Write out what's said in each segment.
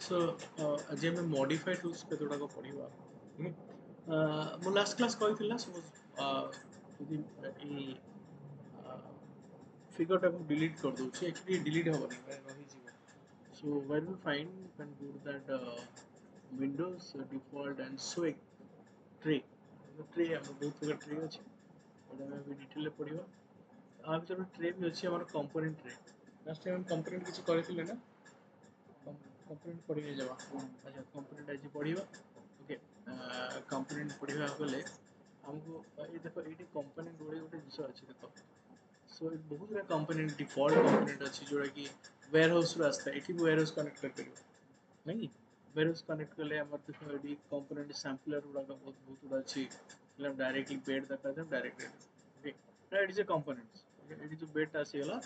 सो आज आम modify tools केतोटा पढ़ा मो लास्ट क्लास कही सपोज यदि फिगर टाक डिलीट कर दूसरी एक्चुअली डिलीट हेनी रही so where we find you can go to that Windows default and show a tray tray बहुत प्रकार ट्रे अच्छे भी डिटेल पढ़ा आ भर ट्रे भी अच्छे आम component tray last time component किसी करते ना कंपोनेंट पढ़ी जावा अच्छा कंपोनेंट आज पढ़ा ओके कंपोनेंट पढ़ा गले आमको ये देख ये कंपोनेंट गुड़े गोटे जिस अच्छे देख सो बहुत गुड़ा कंपोनेंट डिफॉल्ट कंपोनेंट अच्छी जोड़ा कि वेयर हाउस रू आसता है वेयर हाउस कनेक्ट कर नहीं वेयर हाउस कनेक्ट कले आम देख ये कंपोनेंट सैम्पलर गुड़ाक बहुत बहुत गुड़ा अच्छी डायरेक्टली बेड देखा directly okay it is a component ये जो बेड आसीगला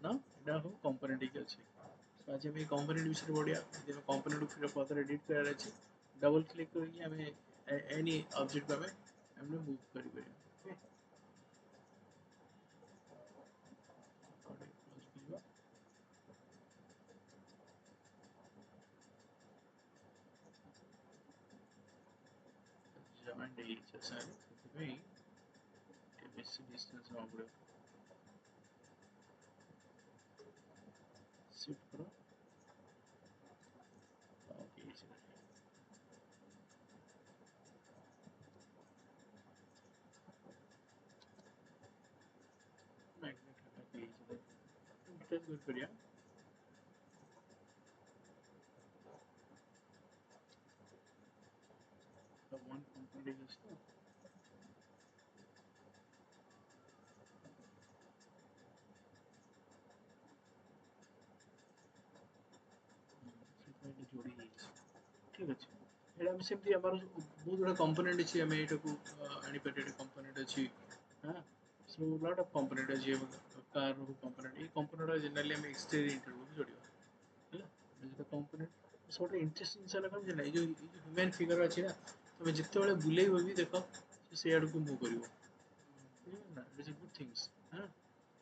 ना यहाँ सब कंपोनेंट अच्छे आज हम कंपोनेंट विषय बढ़िया कंपोनेंट फर्दर एडिट करार अच्छे डबल क्लिक करके एनी ऑब्जेक्ट को हमें मूव कर जॉइंट बेसी डिस्टेंस ना पड़े शिफ्ट करो ओके मैग्नेट डिटेल गुड करिया the one component is the जोड़ी ठीक अच्छे एटा भी सेमती हमर बहुत गुड़ा कंपोनेंट अछि हमें एटा को आनिपेटेड कंपोनेंट अछि हां सो लॉट ऑफ कंपोनेंट अछि कार रो कंपोनेंट ये कंपोनेंट जनरली हम एक्सटेरियर इंटरव्यू भी जोड़ियो हैला जो कंपोनेंट सोटे इंटरेस्टिंग से लगा जे जो ह्यूमन फिगर अछि ना तमे जिते बेले बुलेइबो भी देखो से आड़ को मूव करिवो ना it is a good things हां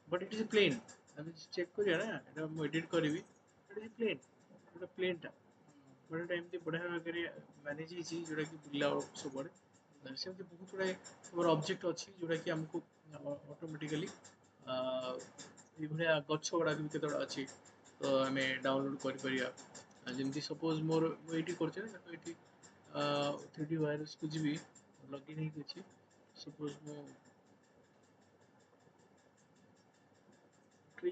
बट इट इज प्लेन हम चेक करिया ना एटा हम एडिट करबी it is plane Etah plane टा बट एटा एमती बढ़िया भागे मैनेज होती जोटा कि बुला सब सेमती बहुत गुड़ा आम ऑब्जेक्ट अच्छी जोटा कि आमको ऑटोमेटिकली ये गछ गुड़ाक भी केत अच्छी तो आम डाउनलोड कर जमी सपोज मोर ये कर 3D वायरस को जी लगइन अच्छी सपोज मो ट्री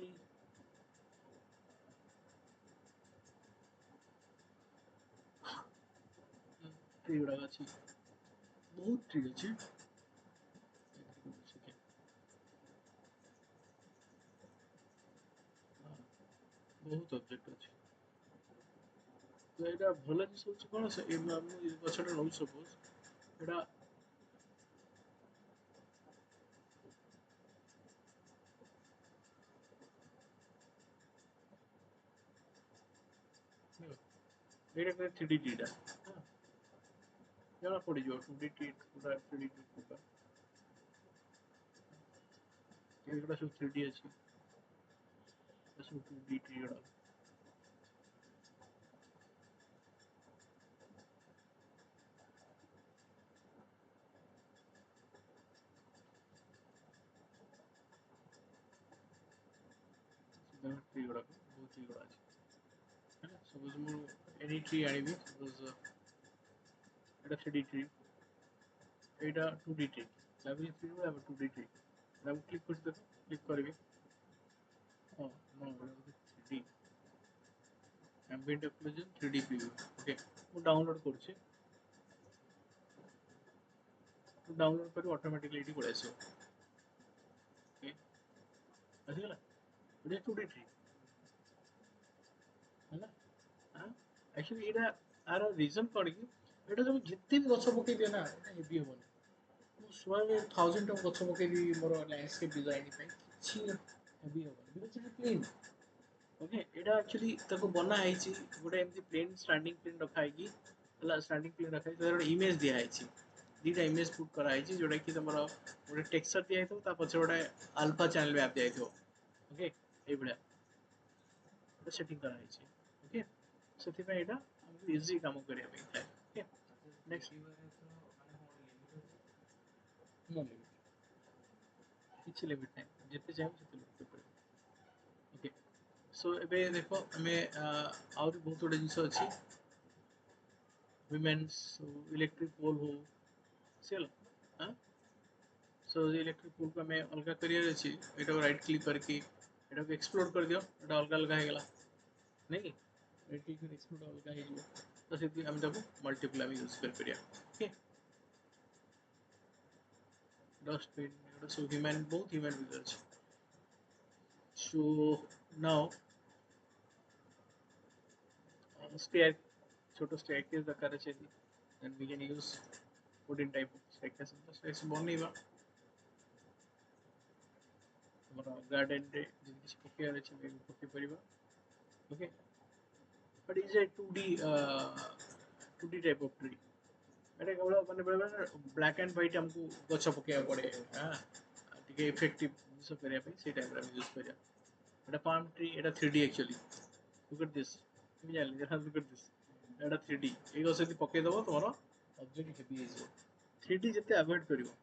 ट्री गुड़ाक अच्छी बहुत ट्री अच्छी बहुत ऑब्जेक्ट अच्छी तो यहाँ भल जिस हूँ कौन से गछटा नौ सपोज यहाँ ये 3D टीटा जना पड़ जाओ 2D टी पूरा 3D टी पूरा ये सब 3D अच्छी सब 2D टी गुड़ा ट्री गुड़ा बहुत ट्री गुड़ा अच्छी है सपोज मु एनी ट्री आनी सपोज এটা 3D ট্রি এটা 2D ট্রি লাগুଛି 3D গুলো 2D ট্রি আমি ক্লিক করছি দেখো ক্লিক করবি ହଁ no এটা 3D ambient occlusion 3D preview okay ମୁଁ डाउनलोड କରୁଛି डाउनलोड କରି ऑटोमेटिकली ଏଠି ପଳେଇ ଆସିବ ओके ଆସିଗଲା ଏଠି 2D tree ହେଲା हां एक्चुअली एटा आर रीजन कौन कि एटा जब जितने भी गछ पकई दिए ना एटा हेवी होबनी ମୁଁ ଶୁଆରେ 1000 ଟଙ୍କା ଗଛ ପକେଇବି ମୋର ଲ୍ୟାଣ୍ଡସ୍କେପ୍ ଡିଜାଇନ୍ ପାଇଁ କିଛି ହେବି ହେବନି because eat plain okay Etah actually ताको बना है गोटे एमती प्लेन स्टैंडिंग प्लेन रखा है स्टैंडिंग प्लेन रखा है गोटे इमेज दिया है दीटा इमेज पुट कराई जोटा कि तुम गोटे टेक्सचर दिया था पचे गोटे अल्फा चैनल मैप दिया ओके ये सेटिंग कराई ओके से इजी काम करिया पे थाए ओके नेक्स्ट नो लिमिट किछि लिमिट नै जेते चाहे सेते लिख परिबो ओके सो एबे देखो हमें और बहुत गुड जिंस अछि women's इलेक्ट्रिक पोल हो सेल हां सो इलेक्ट्रिक पोल को हमें अलग करियर अछि एटा राइट क्लिक करके एटा को एक्सप्लोर कर दियो एटा अलग अलग हे गेला नहीं राइट क्लिक कर एक्सप्लोर अलग हे जो तो सेति हम देखो मल्टीपल हम यूज कर परिया ओके डस्टबिन एटा सो ह्यूमन बहुत ह्यूमन यूजर अछि सो नाउ stair छोटो staircase दरकार अछि then we can use wooden type of staircase staircase बनेबा हमरा गार्डन रे जे किछ पकेयर अछि मे पके परिबा okay but is a 2D type of tree एटा केवल माने बेले ब्लैक एंड व्हाइट हमको गछ पकेया पड़े हां टिके इफेक्टिव सब करिया पे से टाइप रा यूज करिया एटा palm tree Etah 3D actually look at this तुम जान look at this Etah 3D ए गछ यदि पके दबो तमरो ऑब्जेक्ट हेवी हो 3D जते अवॉइड करिवो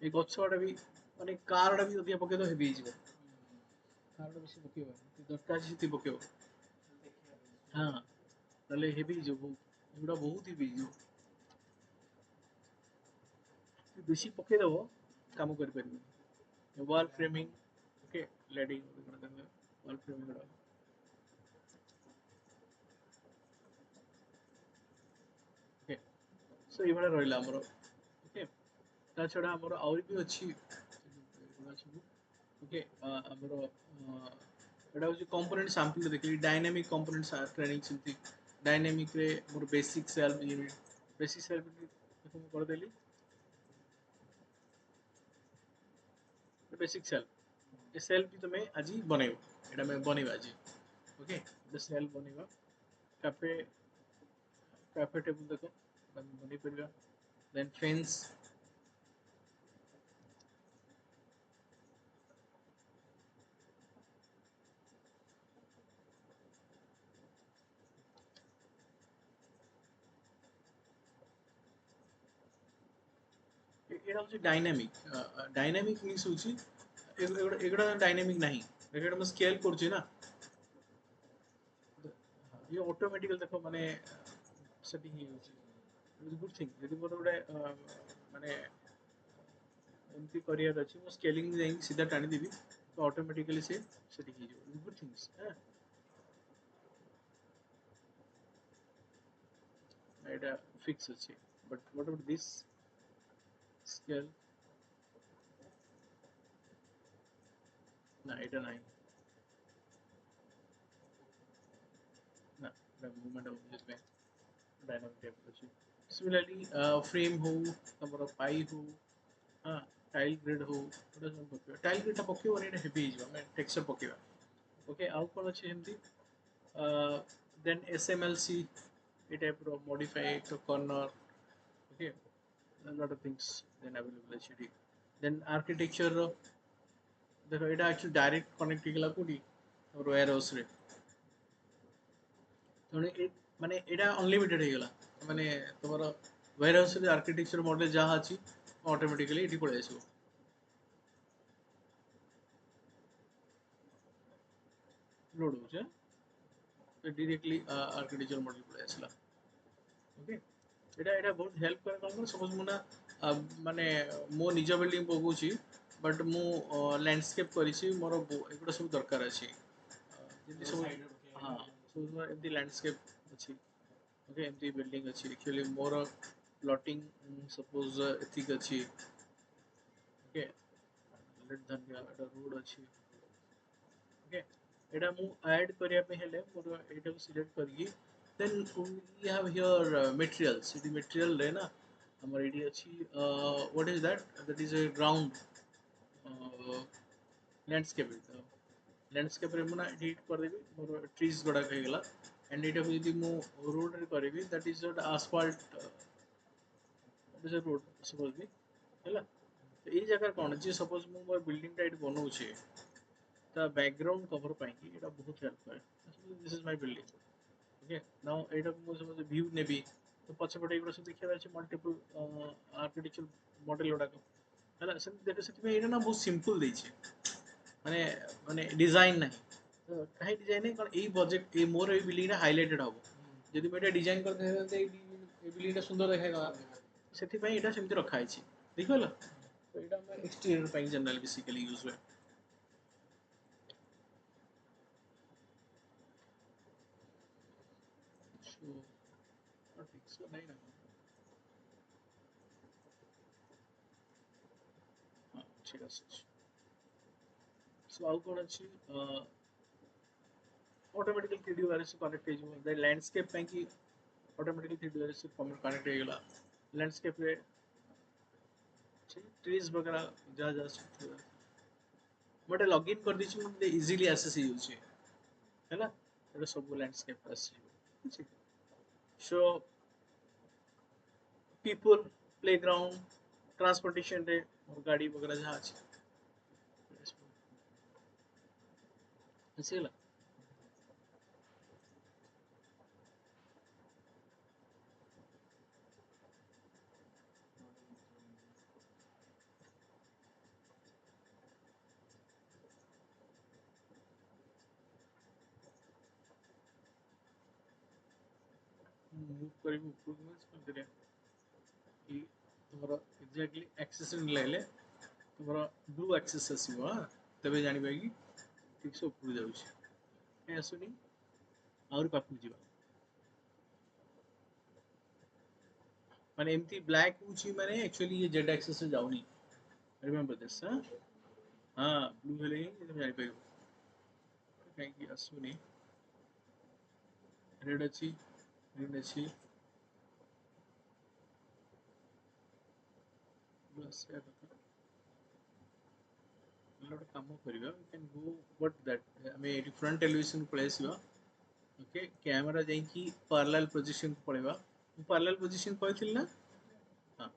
ए गछटा भी माने कारडा भी यदि पके दो हेवी हो कारडा बेसी पकेबो दरकार जति पकेबो हां ताले हेवी जो एगुडा बहुत हेवी जो बेसी पके दबो काम कर परिबो वॉल फ्रेमिंग ओके लेडिंग वॉल फ्रेमिंग ओके सो ये बड़ा रहिला हमरो ओके ता छडा हमरो और भी अछि ओके हमरो एटा होची कंपोनेंट सैंपल देखली डायनामिक कंपोनेंट्स ट्रेनिंग सिंथि डायनामिक रे मोर basic self unit basic self देखो मैं कर देली बेसिक सेल्फ ए सेल्फ भी तुम्हें आज बनेबो एटा मैं बनेबा आज ओके द सेल्फ बनेबा कैफे कैफे टेबल देखो बनी परिबा देन फेंस एटा होची डायनामिक डायनामिक मींस होची एगुडा डायनामिक नहीं एगुडा मैं स्केल करची ना ये ऑटोमेटिकल देखो माने सेटिंग ही होची इज गुड थिंग यदि मोर गोटे माने एमती करियर अछि मो स्केलिंग जाई सीधा टाणी देबी तो ऑटोमेटिकली से सेटिंग ही जो गुड थिंग्स एटा फिक्स अछि but what about this scale ना एटा नहीं ना द मूवमेंट ऑफ दिस में डायनामिक टाइप अछि सिमिलरली फ्रेम हो तमरो पाई हो हां टाइल ग्रिड हो ओटा सब पकेबा टाइल ग्रिड ता पकेबो एटा हेवी हिजबा मैं टेक्सचर पकेबा ओके आउ कोन अछि एमती then SMLC a type of modify to corner okay a lot of things then available actually then architecture देखो एटा एक्चुअली डायरेक्ट कनेक्ट हिगला कोडी और वेयर हाउस रे तने माने एटा अनलिमिटेड हिगला माने तमरो वेयर हाउस रे आर्किटेक्चर मॉडल जहा अछि ऑटोमेटिकली एटी पळे आसीबो लोड हो छे डायरेक्टली आर्किटेक्चर मॉडल पळे आसला ओके एटा एटा बहुत हेल्प करे कोन सपोज मुना माने मो निज बिल्डिंग पगुची बट मु लैंडस्केप करिछि मोर एगुडा सब दरकार अछि जल्दी सब हां सो एमती लैंडस्केप अछि ओके एमती बिल्डिंग अछि actually more plotting suppose ethic अछि ओके लेट धनिया एटा रोड अछि ओके एटा मु ऐड करिया पे हेले मोर एटा को सिलेक्ट करगी then we have here materials the material रे ना हमर एडी अछि what is that is a ground landscape landscape रे मुना एडिट कर देबी मोर ट्रीज गडा कहि गेला एंड एटा को यदि मु रोड रे करबी that is not asphalt it is a road suppose भी हैला तो ए जगह कोन जे सपोज मु मोर बिल्डिंग टाइट बनौछे ता बैकग्राउंड कवर पाएंगे एटा बहुत हेल्प करे this is my building okay now एटा को समझ व्यू नेबी तो पछे पटे एगुडा सब देखिया अछि मल्टीपल आर्किटेक्चर मॉडल गुडा को हला से देखो से एटा ना बहुत सिंपल देई छै माने माने डिजाइन नहीं तो काहे डिजाइन नहीं कारण एई बजेट ए मोर ए बिल्डिंग रा हाइलाइटेड हबो जदि मैं एटा डिजाइन कर दे ए बिल्डिंग रा सुंदर देखागा सेति पई एटा सेमति रखा आइछि देखिबला तो एटा हम एक्सटीरियर पई जनरल बेसिकली यूज हुए सो ठीक सो नहीं ना हां ठीक আছে सो आउ कोन अछि ऑटोमेटिकली 3D वाले से कनेक्ट हो जाए लैंडस्केप पे की ऑटोमेटिकली 3D वाले से कनेक्ट हो गला लैंडस्केप रे ट्रीज वगैरह जा जा सकते बट लॉगिन कर दी मते इजीली एक्सेस हो छै हैला एटा सब लैंडस्केप आसी ठीक सो पीपल प्लेग्राउंड ट्रांसपोर्टेशन रे गाड़ी वगैरह जहाँ अछि ଆସିଗଲା मूव କରିବୁ ଉପରକୁ ମାନେ कि तुम्हारा एग्जैक्टली एक्सेस लाइले तुम्हारा ब्लू एक्सेस आसीबो हां तबे जानि पाएगी ठीक से ऊपर जाउछि ए आसुनी और पाखु जीवा माने एमती ब्लैक होछि माने एक्चुअली ये जेड एक्सेस से जाउनी रिमेंबर दिस हां हां ब्लू हेले ही तुम जानि पाएगो काहे कि आसुनी रेड अछि ग्रीन अछि बस या କଥା ଗୋଟେ କାମ କରିବା we can go what that ଆମେ ଏଠି front elevation ପଳେଇ ଆସିବା ओके कैमरा ଯାଇକି parallel position को पळेवा ମୁଁ parallel position କହିଥିଲି ନା हां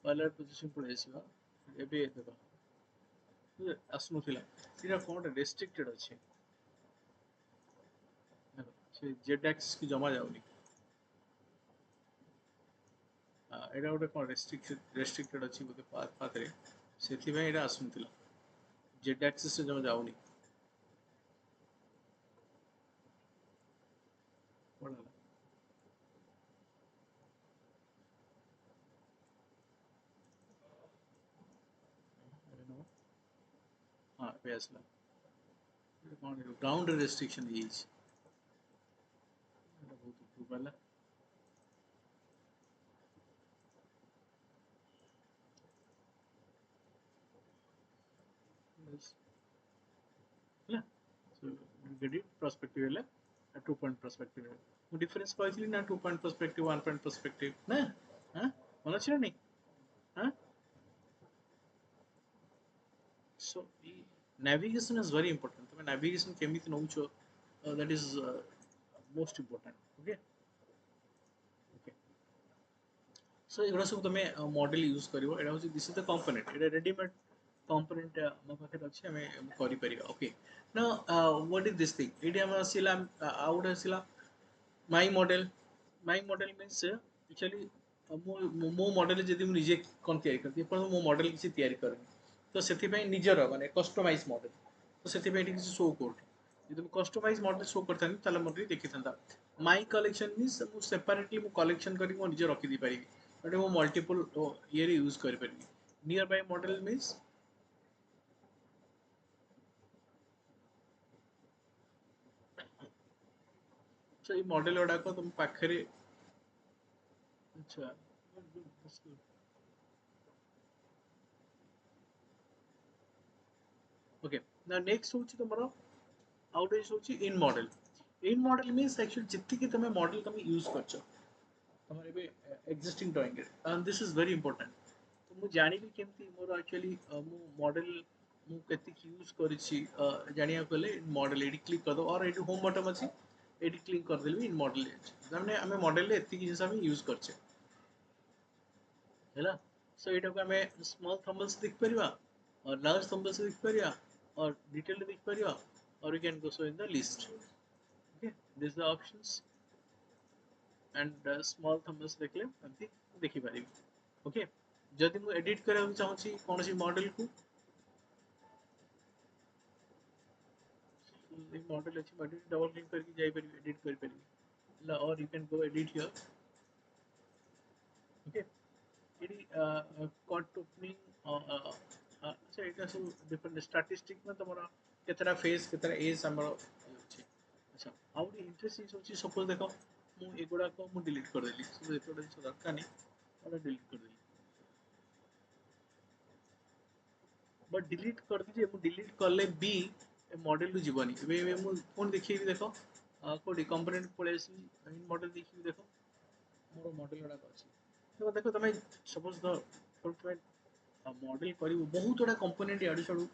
parallel position पळेଇ ଆସିବା ଏବେ ଦେଖ ଆସୁନଥିଲା ସେଟା କଣ ରେଷ୍ଟ୍ରିକ୍ଟେଡ୍ ଅଛି ସେ जेड एक्सिस की जमा जाउनी एटा गोटे कौन रेस्ट्रिक्टेड अच्छी बोधे पाथ रे सेति भाई एटा आसुनथिला जेड एक्सिस से जमा जाउनी कोन हला नो हां पे आसला कौन ग्राउंड रेस्ट्रिक्शन ये बहुत ऊपर वाला ହେଲା so get it perspective ହେଲା टू पॉइंट पर्सपेक्टिव ମୁଁ डिफरेंस କହିଥିଲି ନା two point perspective one point perspective ना हां मन ଅଛି ନା नहीं हां so navigation is very important तमे navigation केमिति नउछो that is most important okay okay so एगुडा सब तमे मॉडल यूज करिवो एडा होची दिस इज द कंपोनेंट एडा रेडीमेड कंपोनेंट हम पाखे अछि हमें करि परिबा okay now what is this thing एडी हम आसिला आउट आसिला माय मॉडल मीन्स एक्चुअली मो मॉडल जदि मु निजे कोन तयारी करती पण मो मॉडल किसी तयारी करनी तो सेति पई निजर माने कस्टमाइज मॉडल तो सेति पई किसी शो कोड यदि मु कस्टमाइज मॉडल शो करथानी ताले मते देखि थांता माय कलेक्शन मीन्स मु सेपरेटली मु कलेक्शन करी मो निजे रखि दी पारिबी बट मु मल्टीपल ये रे यूज कर परिबी nearby model means so ये मॉडल ओडा को तुम पाखरे अच्छा ओके ना नेक्स्ट होची तमरो आउटरेज होची इन मॉडल मींस एक्चुअली जितनी की तमे मॉडल तमे यूज करछो तमरे बे existing drawing and this is very important तो मु जानि भी केमती मोर एक्चुअली मु मॉडल मु केति यूज करिछि जानिया कोले मॉडल एडी क्लिक कर दो और एडी होम बटन अछि एडी क्लिक कर देलबी इन मॉडल हमने हमें मॉडल ले एति जिंस हम यूज करछे हैला सो एटा को हमें स्मॉल थंबनेल्स देख परिबा और लार्ज थंबनेल्स देख परिबा or detailed देख परिया, or you can go so in the list. Okay, these are the options and small thumbs देखले एमती देखि पारिबी. Okay, जदि मु एडिट करबा चाहूची कोनोसी मॉडल को मॉडल अच्छी मॉडल डबल क्लिक करके जाई परिबी एडिट कर परिबी. और you can go edit here. Okay, एडी कट ओपनिंग अच्छा एटा सब डिफरेंट स्टैटिस्टिक में तमरा केतरा फेस केतरा एज हमर अछि. अच्छा आउ इंटरेस्टिंग होची सपोज देखो मु एगुडा को मु डिलीट कर देली सो एतोडा जिस दरकार नहीं ओडा डिलीट कर देली बट डिलीट कर दी जे मु डिलीट करले भी ए मॉडल रु जीवनी एबे मु कोन देखि देखो कोडी कंपोनेंट पळेसी इन मॉडल देखि देखो मोर मॉडल गुडा अछि. तो देखो तमे सपोज द तुमे मॉडल करू बहुत गुड़ा कंपोनेंट याडू छाड़ू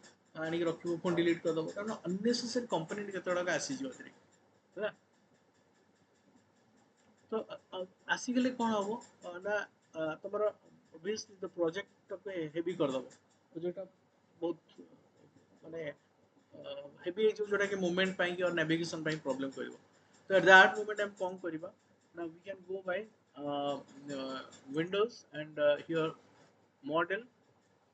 आनी रखिबो फोन डिलीट कर दबो कारण अननेसेसरी कंपोनेंट केते गुड़ा आसी जिवो तरे ହେଲା. तो आसी गेले कोन हबो ना तमरो ऑब्वियसली द प्रोजेक्ट पे हेवी कर दबो तो जेटा बहुत माने हेवी जो जोटा के मूवमेंट पाई और नेविगेशन पाई प्रॉब्लम करिवो. तो एट दैट मोमेंट हम कोन करिबा ना we can go by Windows and here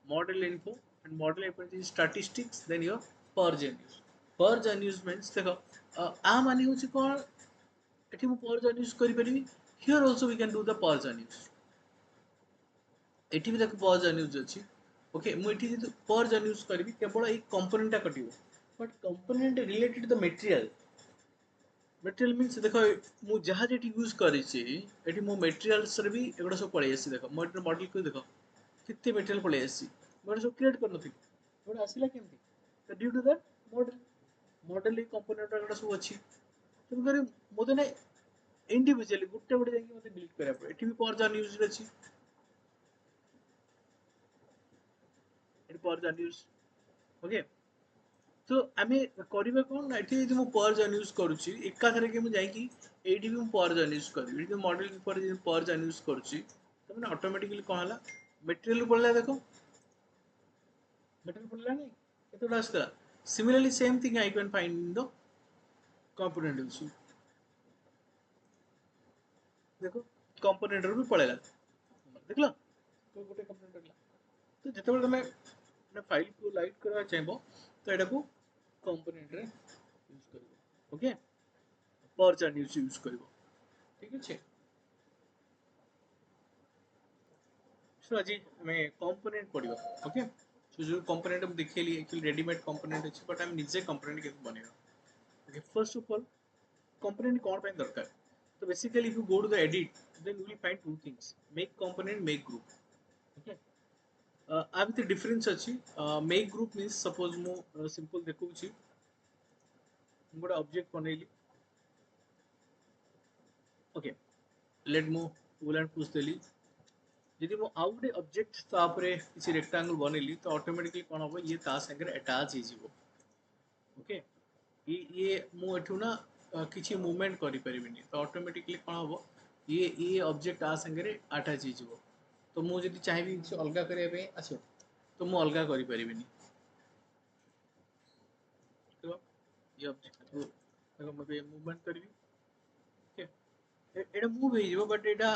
model info and model approach statistics then your purge and use. Purge and use means देखो आ माने होची कोन एठी मु purge and use करि परिबी. Here also we can do the purge and use. एठी भी देखो purge and use अछि. ओके मु एठी जे purge and use करबी केवल एक कंपोनेंट टा कटिवो but component related to the material. Material means देखो मु जहा जेठी यूज करि छि एठी मो मटेरियल्स रे भी एगुडा सब पळै आसी. देखो मॉडल को देखो कितने मटेरियल पळै आसी मोर सब क्रिएट कर नथि एगुडा आसीला केमति तो due to that model component एगुडा सब अछि. तुम करे मोदे ने इंडिविजुअली गुट्टे गुटे जाके मते डिलीट करा पड़े. एठी भी पर्ज अन यूज अछि. एठी पर्ज अन यूज. ओके तो आमे करिवे कोन एठी जे मु पर्ज अन यूज करूची एका थरे के मु जाई कि एठी भी मु पर्ज अन यूज करबी. एठी मॉडल पर जे पर्ज अन यूज करूची तो माने ऑटोमेटिकली कोन हला मटेरियल पड़ला. देखो मटेरियल पड़ला नहीं एतोडा आस्ता. Similarly same thing I can find in the component also. देखो कंपोनेंट रे भी पळेला देखला तो गोटे कंपोनेंट रहला. तो जते बेले तमे ने फाइल को लाइट करबा चाहबो तो एटा को कंपोनेंट रे यूज करबो. ओके पर्ज एंड यूज करबो. ठीक अछि. सो आज हमें कंपोनेंट पढिबो. ओके सो जो कंपोनेंट हम देखिली एक्चुअली रेडीमेड कंपोनेंट अछि बट हम निजे कंपोनेंट के बनेबा. Okay first of all component कौन पे दरकार. So basically if you go to the edit then you will find two things make component make group. Okay आ भितर डिफरेंस अछि. make group means suppose मु सिंपल देखौछि मु गोटे ऑब्जेक्ट बनेली. Okay let मु टूल एंड पुश देली. यदि मु आउ गोटे ऑब्जेक्ट तापरे किछि रेक्टेंगल बनेली तो ऑटोमेटिकली कोन होबो ये ता संगे अटैच हे जिवो. ओके ये मु एठु ना किछि मूवमेंट करि परिबिनी तो ऑटोमेटिकली कोन होबो ये ऑब्जेक्ट आ संगे अटैच हे जिवो. तो मु जदि चाहेबी किछि अलगा करिया पे आछो तो मु अलगा करि परिबिनी. तो ये ऑब्जेक्ट को देखो मते मूवमेंट करबी. ओके एटा मूव हे जिवो बट एटा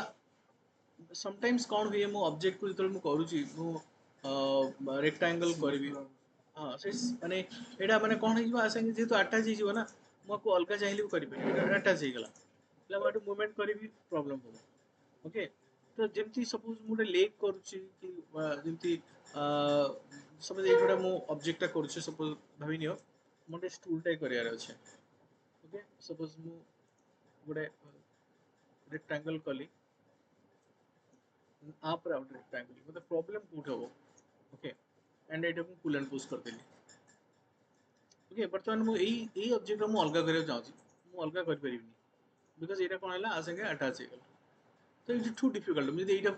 समटाइम्स कोन होय मु ऑब्जेक्ट को जतल मु करूची मु रेक्टेंगल करबी. हां से माने एटा माने कोन हे जिवो आ संगे जेतु अटैच हे जिवो ना मु को अलगा चाहिले करि परिबी. एटा अटैच हे गेला ला मु मूवमेंट करबी प्रॉब्लम हो. ओके तो जेमती सपोज मुटे लेक करूची कि जेमती सपोज एगुडा मु ऑब्जेक्ट टा करूची सपोज भाबी नियो मुटे स्टूल टाइ करियार अछि. ओके सपोज मु गुडे रेक्टेंगल कली आप आउट रेक्टेंगल मतलब प्रॉब्लम कोठ हो. ओके एंड एटा मु पुल एंड पुश कर देली. ओके वर्तमान मु एई ऑब्जेक्ट मु अलगा करिया चाहूची मु अलगा कर परिबिनी बिकॉज़ एटा कोन हला आ संगे अटैच हे गेल. तो इट इज टू डिफिकल्ट. मुझे एटा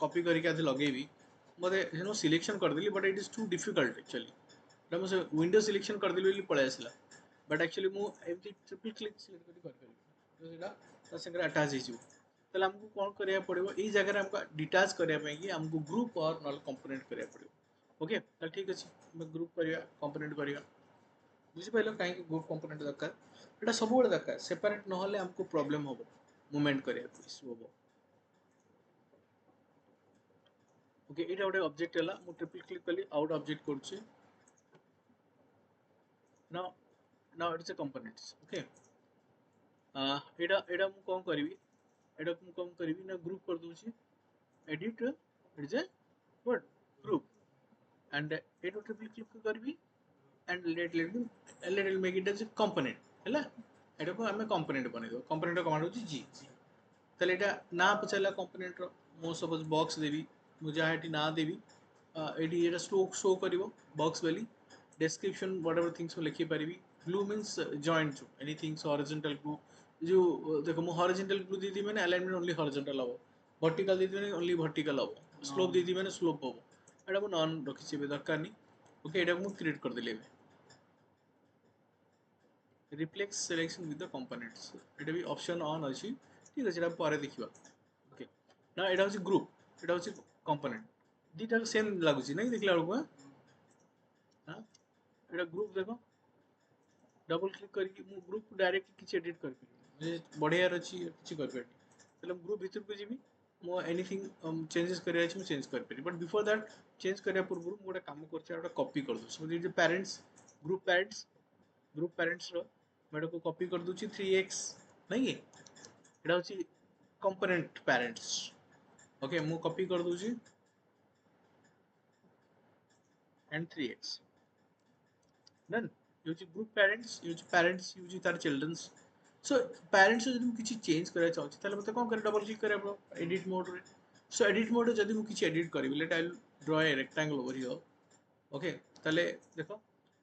कॉपी करके आदि लगेबी मते हेनो सिलेक्शन कर देली but it is too difficult actually. एटा मु विंडो सिलेक्शन कर देली ବୋଲି पळे आसिला बट एक्चुअली मु एमती ट्रिपल क्लिक सिलेक्ट करि कर परिबी तो एटा ता संगे अटैच हे जिवो. तले हमको कोन करिया पड़िबो एई जगह रे हमको डिटैच करिया पे कि हमको ग्रुप और नल कंपोनेंट करिया पड़िबो. ओके तो ठीक अच्छे ग्रुप करवा कंपोनेंट करवा बुझिपार कहीं ग्रुप कंपोनेंट दरकार एटा सब दरकार सेपरेट ना हमको प्रॉब्लम हम मूवमेंट करने इश्यू हम ओके ये गोटे ऑब्जेक्ट है मुझे ट्रिपल क्लिक कली आउट ऑब्जेक्ट करुच्छे now now it's a components okay एटा एटा मु कौन करी एटा मु कौन करी ना ग्रुप कर दूची edit it is a what group and it triple click करबी and let it make it as a component हैला एटा को हमें component बने दो component कमांड होची g ताले एटा ना पछला component रो मो सपोज बॉक्स देबी मु जा हेटी ना देबी एडी एटा शो करिवो बॉक्स वाली description whatever things को लिखि परिबी glue means joint जो anything horizontal glue जो देखो मु horizontal glue दी मैंने alignment only horizontal हबो vertical दी मैंने only vertical हबो slope दी मैंने slope हबो एटा मु नॉन रखिछि बे दरकार नहीं ओके एटा मु क्रिएट कर देले reflex selection with the components एटा भी ऑप्शन ऑन अछि ठीक अछि एटा पारे देखिबा ओके ना एटा होछि ग्रुप एटा होछि कंपोनेंट दीटा सेम लागुछि नहीं देखला बेलको हां एटा ग्रुप देखो डबल क्लिक करके मु ग्रुप को डायरेक्ट किछ एडिट कर मुझे बढ़ियार अछि किछ कर पेटी तले ग्रुप भीतर को जीबी मो एनीथिंग चेंजेस करिया अछि मु चेंज कर पेटी बट बिफोर दैट चेंज करिया पूर्व मु गोटे काम करछि एटा कॉपी कर दउ सो दी ग्रुप पेरेंट्स रो मेडा को कॉपी कर दूची 3x नहीं है एटा होची कंपोनेंट पेरेंट्स ओके मु कॉपी कर दूची and 3x done use group parents use तार चिल्ड्रंस सो पेरेंट्स जदि मु किछि चेंज करै चाहछि ताले मते कोन करे डबल क्लिक करे पड़ो एडिट मोड रे सो एडिट मोड जदि मु किछि एडिट करबी let I will draw a rectangle over here okay ताले देखो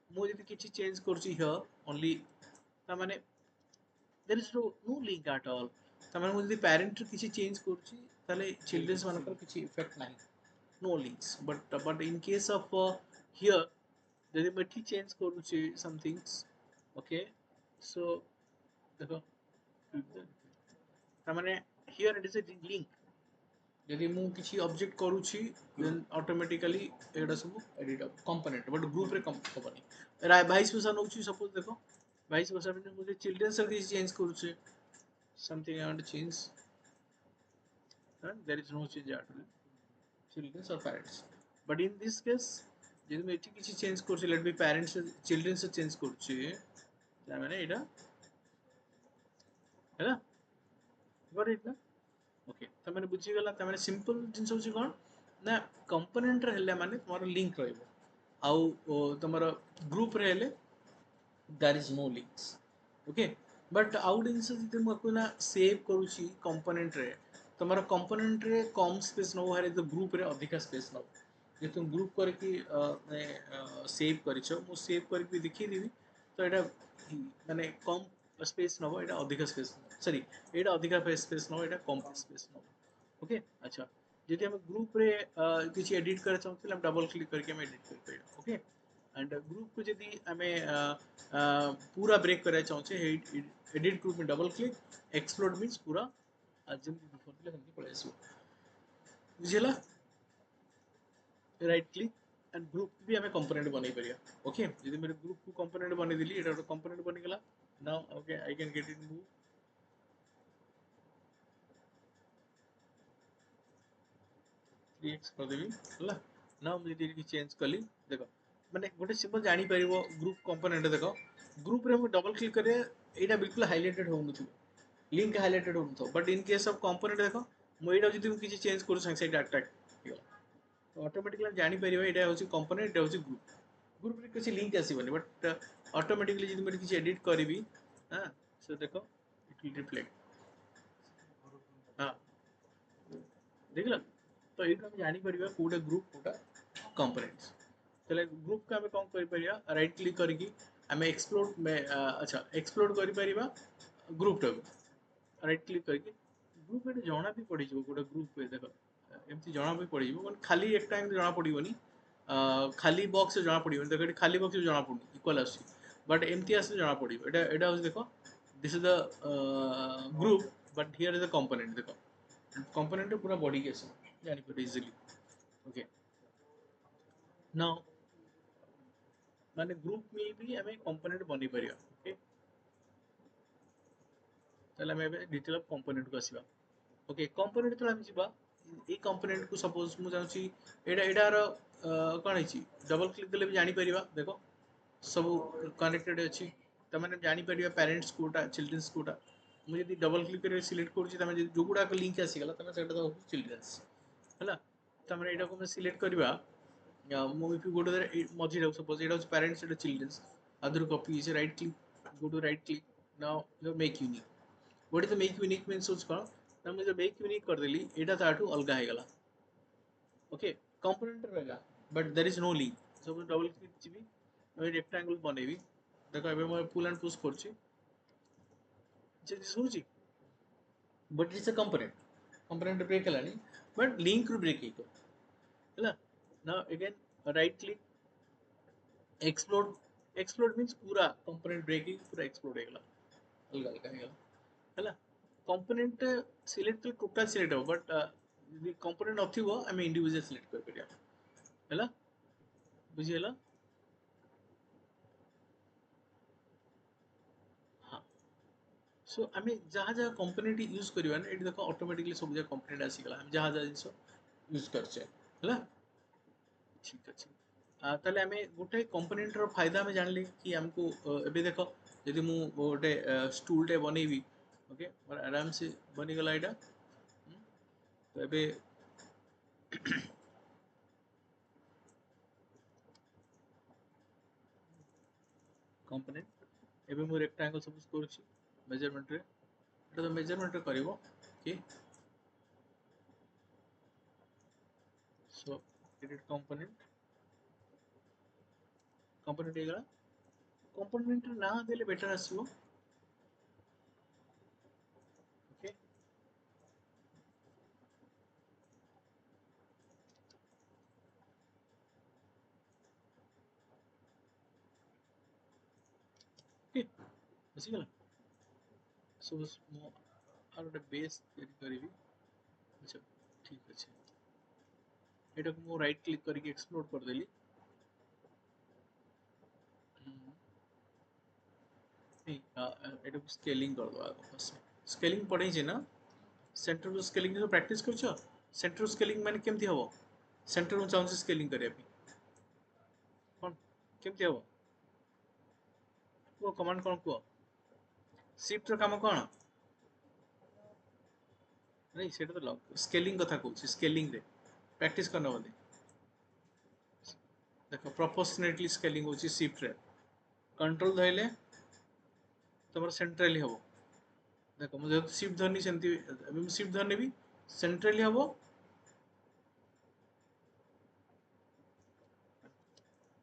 मु जदि किछि चेंज करछि हियर ओनली ता माने there is no link at all ता माने मु जदि पेरेंट किछि चेंज करछि ताले चिल्ड्रंस मानकर किछि इफेक्ट नाही no links but in case of here जदि मैं ठीक चेंज करूची some things okay so देखो तामाने here it is a link जदि मु किछि ऑब्जेक्ट करूची then automatically एडा सब एडिट कंपोनेंट बट ग्रुप रे कंपनी वाइस वर्सा नउची सपोज देखो वाइस वर्सा में मुझे चिल्ड्रन से किछि चेंज करूची something I want to change and there is no change at all children or parents but in this case যদি আমি এটি কিছু চেঞ্জ করছি লেট বি প্যারেন্টস চিলড্রেন से চেঞ্জ করছি তার মানে এটা हैला गॉट इट ना ओके त माने बुझी गेला त माने सिंपल जिंस होची कोन ना कंपोनेंट रे हेले माने तुम्हारा लिंक रहइबो आउ तुम्हारा ग्रुप रे हेले there is no links okay but out जिंस जदि मको ना सेव करूची कंपोनेंट रे तुम्हारा कंपोनेंट रे कम स्पेस न हारे तो ग्रुप रे अधिक स्पेस न जे तुम ग्रुप करके सेव करिछो मु सेव करके देखि देबी तो एटा माने कम स्पेस नबो एटा अधिक स्पेस सॉरी एटा अधिक स्पेस नबो एटा कम स्पेस नबो ओके अच्छा जदि हम ग्रुप रे किछि एडिट करे चाहते हम डबल क्लिक करके हम एडिट कर पाइबा ओके एंड ग्रुप को जदि हमें पूरा ब्रेक करे चाहते एडिट ग्रुप में डबल क्लिक एक्सप्लोड मींस पूरा आज जम बिफोर ले हमके पड़े आसीबो बुझिला राइट क्लिक एंड ग्रुप भी हमें कंपोनेंट बनै परिया ओके यदि मेरे ग्रुप को कंपोनेंट बनै दिली एटा कंपोनेंट बनि गेला now okay I can get it move 3x कर देबी हला नाउ मुझे यदि चेंज कली देखो माने गोटे सिंपल जानि परिबो ग्रुप कंपोनेंट देखो ग्रुप रे हम डबल क्लिक करे एटा बिल्कुल हाइलाइटेड होउनु थु लिंक हाइलाइटेड होउनु थो but in case of component देखो मो एटा जदि मु किछि चेंज करू संग से अट्रैक्ट तो ऑटोमेटिकली जानि परिबो एटा होची कंपोनेंट एटा होची ग्रुप ग्रुप रे किछि लिंक आसीबनी बट ऑटोमेटिकली जदि मैं किछि एडिट करबी हां सो देखो इट विल रिफ्लेक्ट हां देखला तो ये हम जानि परिबा कोडा ग्रुप कोडा कंपोनेंट्स चले ग्रुप का हमें कौन करि परिया राइट क्लिक करके हमें एक्सप्लोड में अच्छा एक्सप्लोड करि परिबा ग्रुप टा राइट क्लिक करके ग्रुप में जणा भी पड़ी जो गोटा ग्रुप पे देखो एमती जणा भी पड़ी जो खाली एक टाइम जणा पड़िबनी खाली बॉक्स जणा पड़िबनी देखो खाली बॉक्स जणा पड़नी इक्वल आसी बट एमती आसे जणा पड़िबो एटा एटा देखो this is the group but here is the component देखो कंपोनेंट पूरा बॉडी के जानि पर इजीली ओके नाउ माने ग्रुप में भी हमें कंपोनेंट बनी परिया ओके ताले हमें ଏବେ डिटेल ऑफ कंपोनेंट को आसीबा ओके कंपोनेंट तो हम जीवा ए कंपोनेंट को सपोज मु जाउची एडार कोन हिची डबल क्लिक देले भी जानी परिबा देखो सब कनेक्टेड अछि त माने जानी परिबा पेरेंट्स कोटा चिल्ड्रंस कोटा मु यदि डबल क्लिक करे सिलेक्ट करूची तमे जो गुडा को लिंक आसी गला तमे सेटा तो चिल्ड्रंस हैला त माने एटा को मैं सिलेक्ट करबा मु if you go to the मझी जाउ सपोज एटा पेरेंट्स एटा childrens other copy is right click go to right click now you make unique what is the make unique means सोच कौन ना मुझे मेक यूनिक कर देली एटा ताठू अलगा है गला ओके कंपोनेंट रहेगा but there is no link सब डबल क्लिक जीबी मैं रेक्टेंगल बनेबी देखो एबे मैं पुल एंड पुश करची जे सुजी but it's a component break हलानी बट लिंक रू ब्रेक हिको हला now again right click explode explode means पूरा कंपोनेंट ब्रेकिंग पूरा एक्सप्लोड हेगला अलग अलग हेगला हला कंपोनेंट सिलेक्ट तो टोटल सिलेक्ट हो बट यदि कंपोनेंट नथिबो हम इंडिविजुअल सिलेक्ट कर परिया हला बुझी हला हां सो आम जहाँ जहाँ कंपोनेंट यूज करवा ना ये देखो ऑटोमेटिकली सब जगह कंपोनेंट आसीगला हम जहाँ जहाँ जिन यूज करचे है ठीक अच्छे ताले आम गोटे कंपोनेंट रो फायदा आम जानले कि हमको एबे देखो यदि मु गोटे स्टूल टे बनैबी ओके और आराम से बनीगला एटा तो एबे कंपोनेंट एबे मु रेक्टेंगल सपोज करूची मेजरमेंट रे एटा तो मेजरमेंट रे करबो ओके सो एडिट कंपोनेंट हेगला कंपोनेंट ना देले बेटर आसीबो ओके ओके आसीगला सपोज मु आर गोटे बेस तैयारी करिवि अच्छा ठीक अच्छे एटा को मु राइट क्लिक करके एक्सप्लोर कर देली नहीं एटा को स्केलिंग कर दो बस स्केलिंग पढ़े जे ना सेंटर टू स्केलिंग जो प्रैक्टिस करछो सेंटर टू स्केलिंग माने केमथि हबो सेंटर में चाहूँ स्केलिंग करिया कौन केमथि हबो को कमांड कौन को शिफ्ट रो काम कौन नहीं सेटा तो लॉक स्केलिंग कथा कहूँ स्केलिंग रे प्रैक्टिस करना बोले देखो प्रोपोर्शनेटली स्केलिंग होची शिफ्ट रे कंट्रोल धइले तमर सेंट्रली हबो देखो मुझे शिफ्ट धरनी सेमती अभी मैं शिफ्ट धरने भी सेंट्रली हबो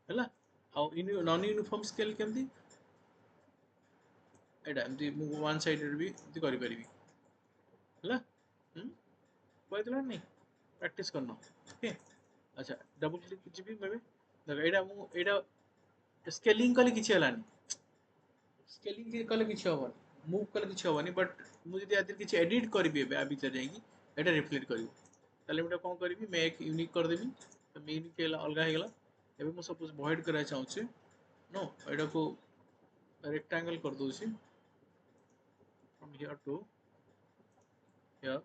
हैला how in non uniform scale केमती एटा एमती मु वन साइडेड भी एमती करि परिबी हैला कहदिला नहीं प्रैक्टिस करना ओके अच्छा डबल क्लिक जिबी मैं देखो एटा मु एटा स्केलिंग कले किछि हलानी स्केलिंग कले किछि हबनी मूव कले किछि हबनी बट मु जदि आदि किछि एडिट करबी एबे आ भीतर जाईकी एटा रिफ्लेक्ट करिवो ताले एटा कोन करबी मैं एक यूनिक कर देबी तो मैं यूनिक अलगा हेगला एबे मु सपोज वॉइड करा चाहूची नो एटा को रेक्टेंगल कर दोची from here to here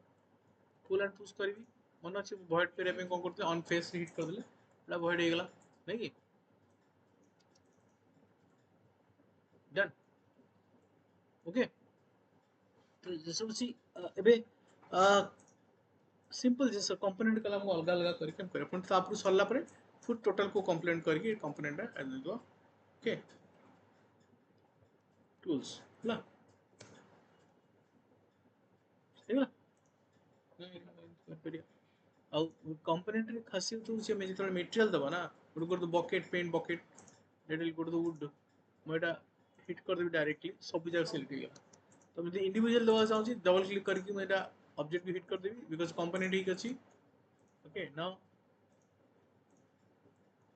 pull and push करबी मन अछि वॉइड करे में कोन करते ऑन फेस हिट कर देले एटा वॉइड हेगला नहीं कि डन ओके तो जैसे उसी एबे सिंपल जैसे कंपोनेंट कला हम अलग अलग करके हम करे पण तापर सरला परे फिर टोटल को कंप्लेंट करके कंपोनेंट ऐड दो ओके टूल्स ला हेला ଆଉ କମ୍ପୋନେଣ୍ଟରେ ଖାସିୟତ ହେଉଛି ଆମେ ଯେତେବେଳେ ମେଟେରିଆଲ ଦେବା ନା ଗୋଟେ ଗୋଟେ ବକେଟ୍ ପେଣ୍ଟ ବକେଟ୍ ଏଇଟା ଗୋଟେ ଉଡ୍ ମୁଁ ଏଇଟା ହିଟ୍ କରିଦେବି ଡାଇରେକ୍ଟଲି ସବୁ ଜାଗା ସିଲେକ୍ଟ ହେଇଗଲା ତ ଯଦି ଇଣ୍ଡିଭିଜୁଆଲ ଦେବାକୁ ଚାହୁଁଛି ଡବଲ କ୍ଲିକ୍ କରିକି ମୁଁ ଏଇଟା ଅବଜେକ୍ଟ ହିଟ୍ କରିଦେବି ବିକଜ କମ୍ପୋନେଣ୍ଟ ହେଇକି ଅଛି ଓକେ ନାଉ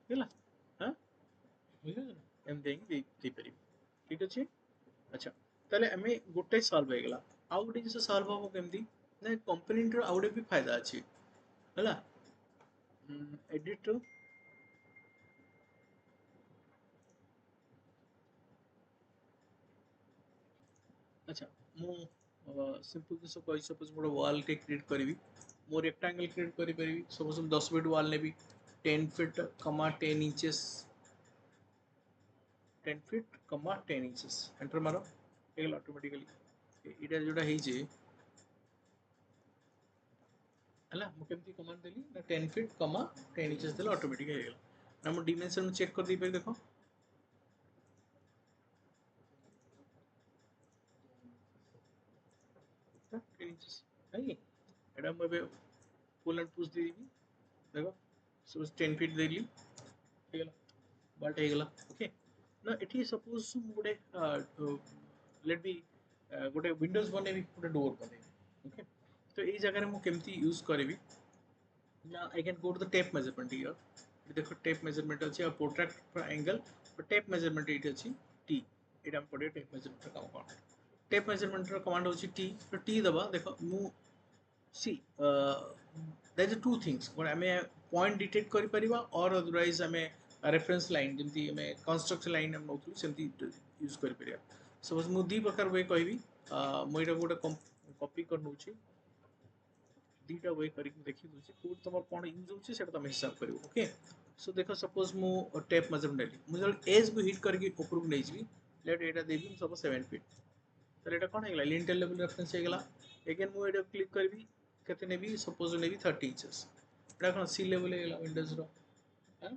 ହେଲା ହଁ ବୁଝିଲ ଏମିତି ହେଇକି ଦେଇପାରିବି ଠିକ୍ ଅଛି ଆଚ୍ଛା ତାହେଲେ ଆମେ ଗୋଟେ ସଲ୍ଭ ହେଇଗଲା ଆଉ ଗୋଟେ ଜିନିଷ ସଲ୍ଭ ହବ କେମିତି ନା କମ୍ପୋନେଣ୍ଟର ଆଉ ଗୋଟେ ବି ଫାଇଦା ଅଛି ହେଲା एडिट अच्छा मु सिंपल जिस कहि सपोज मोर वॉल टे क्रिएट करी मो रेक्टेंगल क्रिएट करी परिबी सपोज हम 10 फीट वॉल नेबी 10 फीट कमा 10 इंचेस 10 फीट कमा 10 इंचेस एंटर मारो एगल ऑटोमेटिकली इटा जोटा हे जे हला मु केमती कमांड देली ना 10 फीट कमा 10 इंचेस देला ऑटोमेटिक हे गेला ना मु डिमेंशन चेक कर दी पे देखो 10 इंचेस नहीं एडा मु बे पुल एंड पुश दी देखो सपोज 10 फीट देली हे गेला बट हे गेला ओके ना एठी सपोज गोटे लेट बी गोटे विंडोज बनेबी गोटे डोर बनेबी ओके तो ये जगह मु केमती यूज करबी ना I can go to the tape measurement here देखो टेप मेजरमेंट अछि और प्रोट्रैक्ट एंगल और टेप मेजरमेंट इट अछि टी एटा हम पड़े टेप मेजरमेंट काम कोन टेप मेजरमेंट रो कमांड होछि टी तो टी दबा देखो मु see there is two things one हमें पॉइंट डिटेक्ट करि परिबा और अदरवाइज हमें रेफरेंस लाइन जेमती हमें कंस्ट्रक्शन लाइन हम नोथु सेमती यूज करि परिबा सपोज मु दी प्रकार वे कहबी मु एटा गोटे कॉपी कर नउछि दीटा वे करके देखि दूसरी कोड तमर कोन यूज होछि सेटा तम हिसाब करियो ओके सो देखो सपोज मु टेप मेजरमेंट डेली मु जल एज को हिट करके ऊपर को नै जबी लेट एटा देबी सपोज 7 फीट तो एटा कोन हेगला लिंटेल लेवल रेफरेंस हेगला अगेन मु एटा क्लिक करबी केते नेबी सपोज नेबी 30 इंचेस एटा कोन सी लेवल हेगला विंडोज रो हां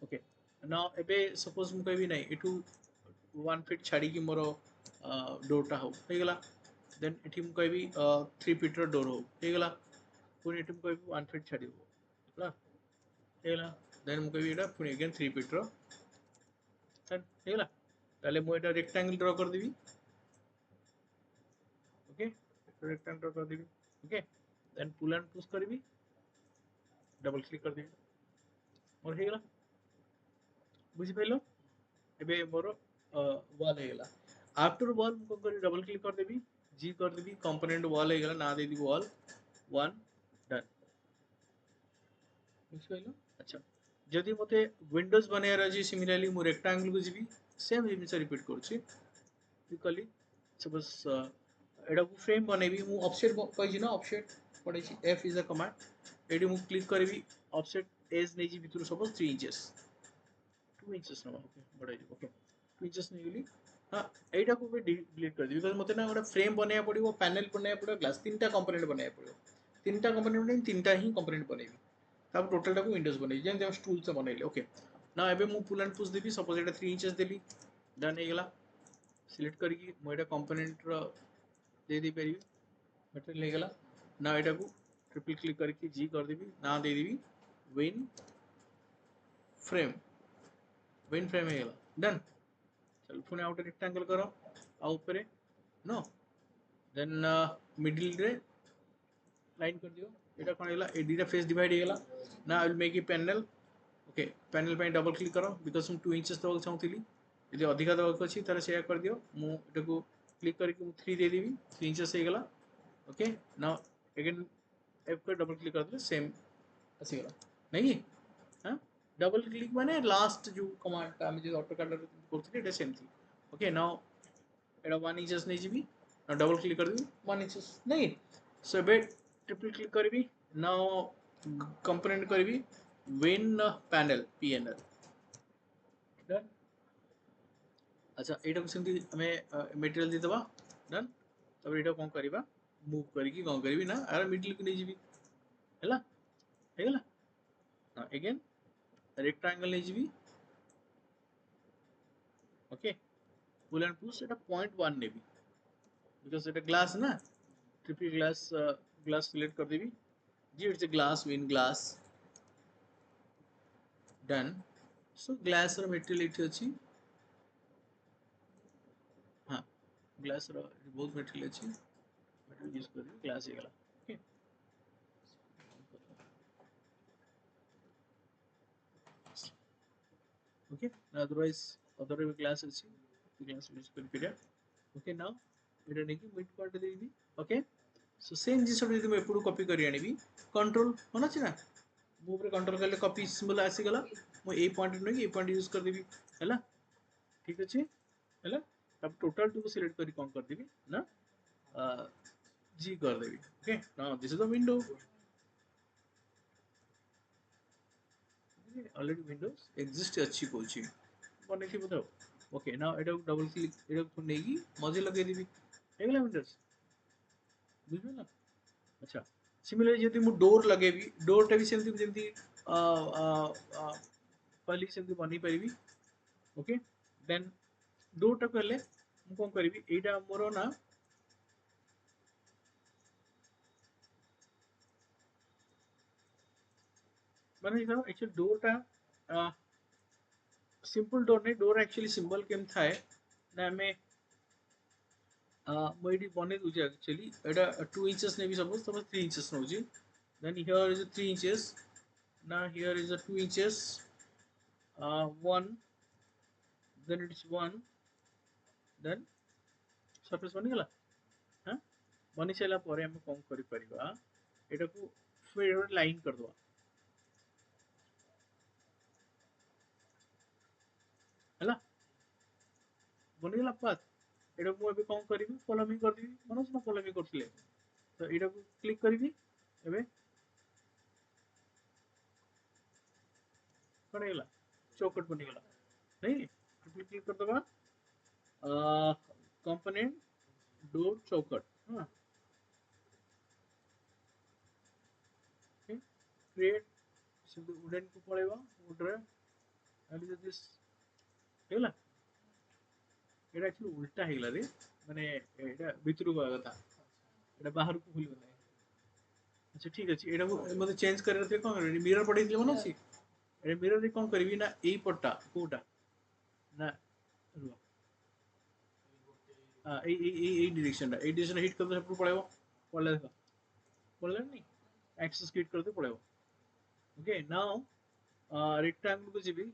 ओके नाउ एबे सपोज मु कहबी नै एटू 1 फीट छाड़ी की मोर डोरटा हो हेगला देन एठी मु कहबी 3 फीट रो डोर हो हेगला पुणी एटू कहबी 1 फीट छाड़ी होला हेगला देन मु कहबी एटा पुणी अगेन 3 फीट रो देन हेगला ताले मु एटा रेक्टेंगल ड्रा कर देबी ओके रेक्टेंगल ड्रा कर देबी okay then pull and push करबी डबल क्लिक कर देबी और हेगला बुझि पाइलो एबे मोर वॉल हेगला आफ्टर वॉल मु कर डबल क्लिक कर देबी जी कर देबी कंपोनेंट वॉल हेगला ना दे दी वॉल 1 डन बुझि पाइलो अच्छा जदि मते विंडोज बनायर अछि सिमिलरली मु रेक्टेंगल को जीबी सेम जिनिस रिपीट करछि इक्वली सपोज एडा को फ्रेम बनेबी मु ऑफसेट कहि ना ऑफसेट पड़े छी एफ इज अ कमांड एडी मु क्लिक करबी ऑफसेट एज नै जी भितर सपोज 3 इंचेस 2 इंचेस ना ओके बड़ा ओके 2 इंचेस नै गेली हां एडा को भी डिलीट कर दी बिकॉज़ मते ना ओडा फ्रेम बनाया पड़िबो पैनल बनाया पड़िबो ग्लास तीनटा कंपोनेंट बनाया पड़िबो तीनटा कंपोनेंट नै तीनटा ही कंपोनेंट बनेबी तब टोटल टाको विंडोज बने जेम जेम टूल से बनेले ओके ना एबे मु पुल and push Devi suppose Etah 3 inches Devi done हेगला select करकी मु एटा कंपोनेंट रो दे दी परिबी मटेरियल हेगला ना एटा को ट्रिपल क्लिक करके जी कर देबी ना दे देबी विन फ्रेम हेगला डन चल पुणे आउट रेक्टेंगल करो आ ऊपर नो देन मिडिल रे लाइन कर दियो एटा कोन हेला ए डीटा फेस डिवाइड हेगला ना I will make a panel okay panel पे डबल क्लिक करो बिकॉज हम 2 इंचेस दबाक चाहूली यदि अधिका दबाक अच्छी तार शेयर कर दियो मु एटा को क्लिक करके मु 3 दे देबी 3 इंचेस हेगला ओके नाउ अगेन एफ को डबल क्लिक कर दे सेम आसी गला नहीं हां डबल क्लिक माने लास्ट जो कमांड हम जो ऑटोकैड करथि एटा सेम थी ओके नाउ एटा 1 इंचेस नहीं जीबी ना डबल क्लिक कर दी 1 इंचेस नहीं सो बे ट्रिपल क्लिक करबी नाउ कंपोनेंट करबी विन पैनल पीएनएल डन अच्छा एटा को सेमती हमें मटेरियल दे दबा डन तब एटा कोन करबा मूव करकी कोन करबी ना आर मिडिल को नहीं जीबी हैला हेगला ना अगेन रेक्टेंगल नहीं जीबी ओके पुल एंड पुश एटा 0.1 नेबी बिकॉज़ एटा ग्लास ना ट्रिपल ग्लास ग्लास सिलेक्ट कर देबी जी it's a glass win glass done so glass रो मटेरियल इठी अछि हां ग्लास रो बहुत मटेरियल अछि मटेरियल यूज कर ग्लास हेगला okay okay otherwise other class is class use period okay now एटा नेकी मिड पार्ट देबी ओके सो सेम जिस यदि मैं एपडू कॉपी करी आनिबी कंट्रोल होना छी ना मु ऊपर कंट्रोल करले कॉपी सिंबल आसी गला मु ए पॉइंट नै ए पॉइंट यूज कर देबी हैला ठीक अछि हैला तब टोटल टू को सिलेक्ट करी कौन कर देबी ना जी कर देबी okay now this is the window already Windows exist अच्छी बोलची बने थी बताओ ओके नाउ एटा डबल क्लिक एटा को नेगी मजे लगे देबी हेगला विंडोज बुझलो ना अच्छा सिमिलरली जदि मु डोर लगेबी डोर टा भी सेमती जेमती कहली सेमती बनी परिबी ओके देन डोर टा कहले मु कोन करबी एटा मोर ना माने इधर एक्चुअली डोर टा सिंपल डोर नहीं डोर एक्चुअली सिंबल केम थाए ना मैं मैं बने दूसरी एक्चुअली एटा 2 इंचेस ने भी सपोज 3 इंचेस नौजी then here is a 3 inches now here is a 2 inches 1 then it's 1 then surface बनिगला हाँ बनी सारा पर हम कौन करि परिबा एटा को फिर लाइन कर दवा हला बनिगला पाथ एटा को अबे कौन करिबी फॉलो मी कर दिबी मनोज ना फॉलो मी करथिले तो एटा को क्लिक करिबी एबे बनिगला चौकट बनिगला नहीं क्लिक कर दवा कंपोनेंट डोर चौकट हाँ क्रिएट सिंपल वुडन को पळेबा वुडरे and this Hella Etah actually उल्टा हेला रे माने एटा भितरु गया कथा एटा बाहर को खुल गला अच्छा ठीक अछि एटा को मते चेंज करे रते कोन मिरर पड़े दिले मन अछि ए मिरर रे कोन करबी ना एई पट्टा कोटा ना रुआ हां ए डायरेक्शन हिट कर दे सब पळेबो पळले देखो पळले नहीं एक्सेस हिट कर दे पळेबो ओके नाउ rectangle को GB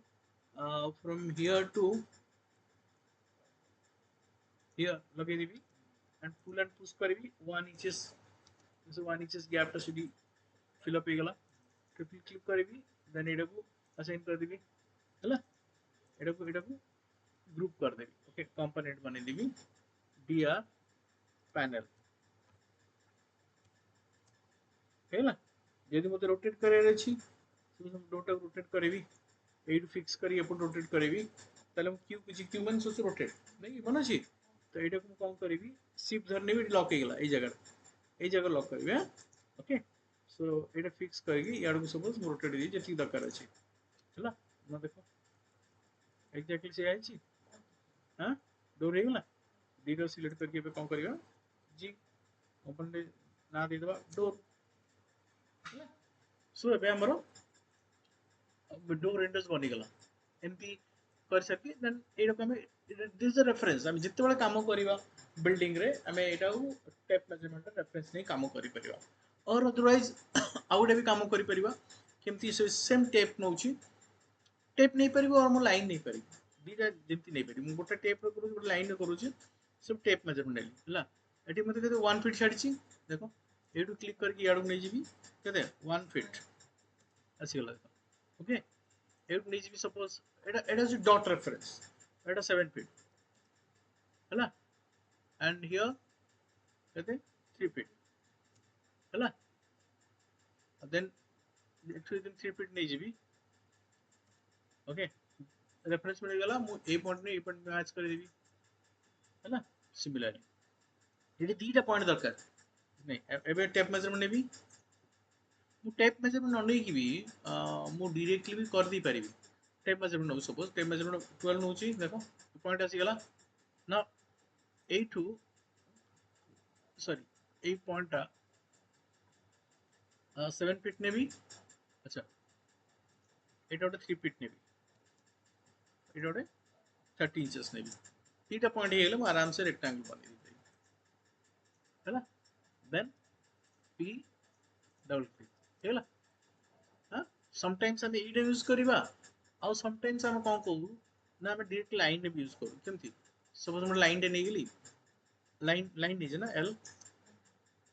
from here to here लगे दीबी and pull and push करबी 1 inches this 1 inches gap टा सीधी fill up ହେଇଗଲା ट्रिपल क्लिक करबी देन एटा को असाइन कर देबी हैला एटा को ग्रुप कर देबी ओके कंपोनेंट बने देबी dr पैनल हैला यदि मते रोटेट करे अछि तो हम डोटा रोटेट करबी एट फिक्स करी एपट रोटेट करबी ताले हम क्यू कुछ क्यू मन सोच रोटेट नहीं बना छी तो एटा को कौन करबी शिफ्ट धरने भी लॉक ହେଇଗଲା एई जगह लॉक करबी हां ओके सो एटा फिक्स करगी यार को सपोज रोटेट दी जति दरकार अछि हैला ना देखो एग्जैक्टली से आइ छी हां डोर ହେଇଗଲା दीटा सिलेक्ट करके पे कौन करियो जी ओपन दे ना दे दबा डोर हैला सो एबे हमरो डोर विंडोज बनी गला एमपी कर सकी देन एटा को हमें दिस इज द रेफरेंस हम जिते बळे काम करिवा बिल्डिंग रे हमें एटा को टेप मेजरमेंट रेफरेंस नहीं काम करि परिवा और अदरवाइज आउटे भी काम करि परिवा केमती सेम टेप नउची टेप नहीं परिबो और मो लाइन नहीं परिबो दीटा जेमती नहीं परिबो मु गोटे टेप रो करू गोटे लाइन रो करू सब टेप मेजरमेंट नेली हला एटी मते केते 1 फीट छाडी देखो एटू क्लिक करके याडू नहीं जीबी केते 1 फीट आसी गला ओके एटू नहीं जीबी सपोज एटा जो डॉट रेफरेंस एटा 7 फीट हला एंड हियर केते 3 फीट हला देन एटू 3 फीट नहीं जीबी ओके रेफरेंस मिल गला मु ए पॉइंट ने ए पॉइंट मैच कर देबी हैला सिमिलरली ये दीटा पॉइंट दरकार नहीं एबे टेप मेजरमेंट नेबी मु टेप मेजरमेंट न नहीं की भी मु डायरेक्टली भी कर दी परिबी tape measurement no suppose tape measurement 12 नउची देखो पॉइंट आसी गला ना 8 सॉरी 8 पॉइंट 7 फीट नेबी अच्छा एटा 3 फीट नेबी एटा 30 इंचेस नेबी तीटा पॉइंट हे गेले आराम से रेक्टेंगल बने दी हैला देन p डबल क्लिक हेला हां समटाइम्स हम एटा यूज करबा आ समटाइम्स हम कोन कहू ना हम डायरेक्ट लाइन रे यूज करू केमती सपोज हम लाइन रे नै गेली लाइन लाइन नहीं ना एल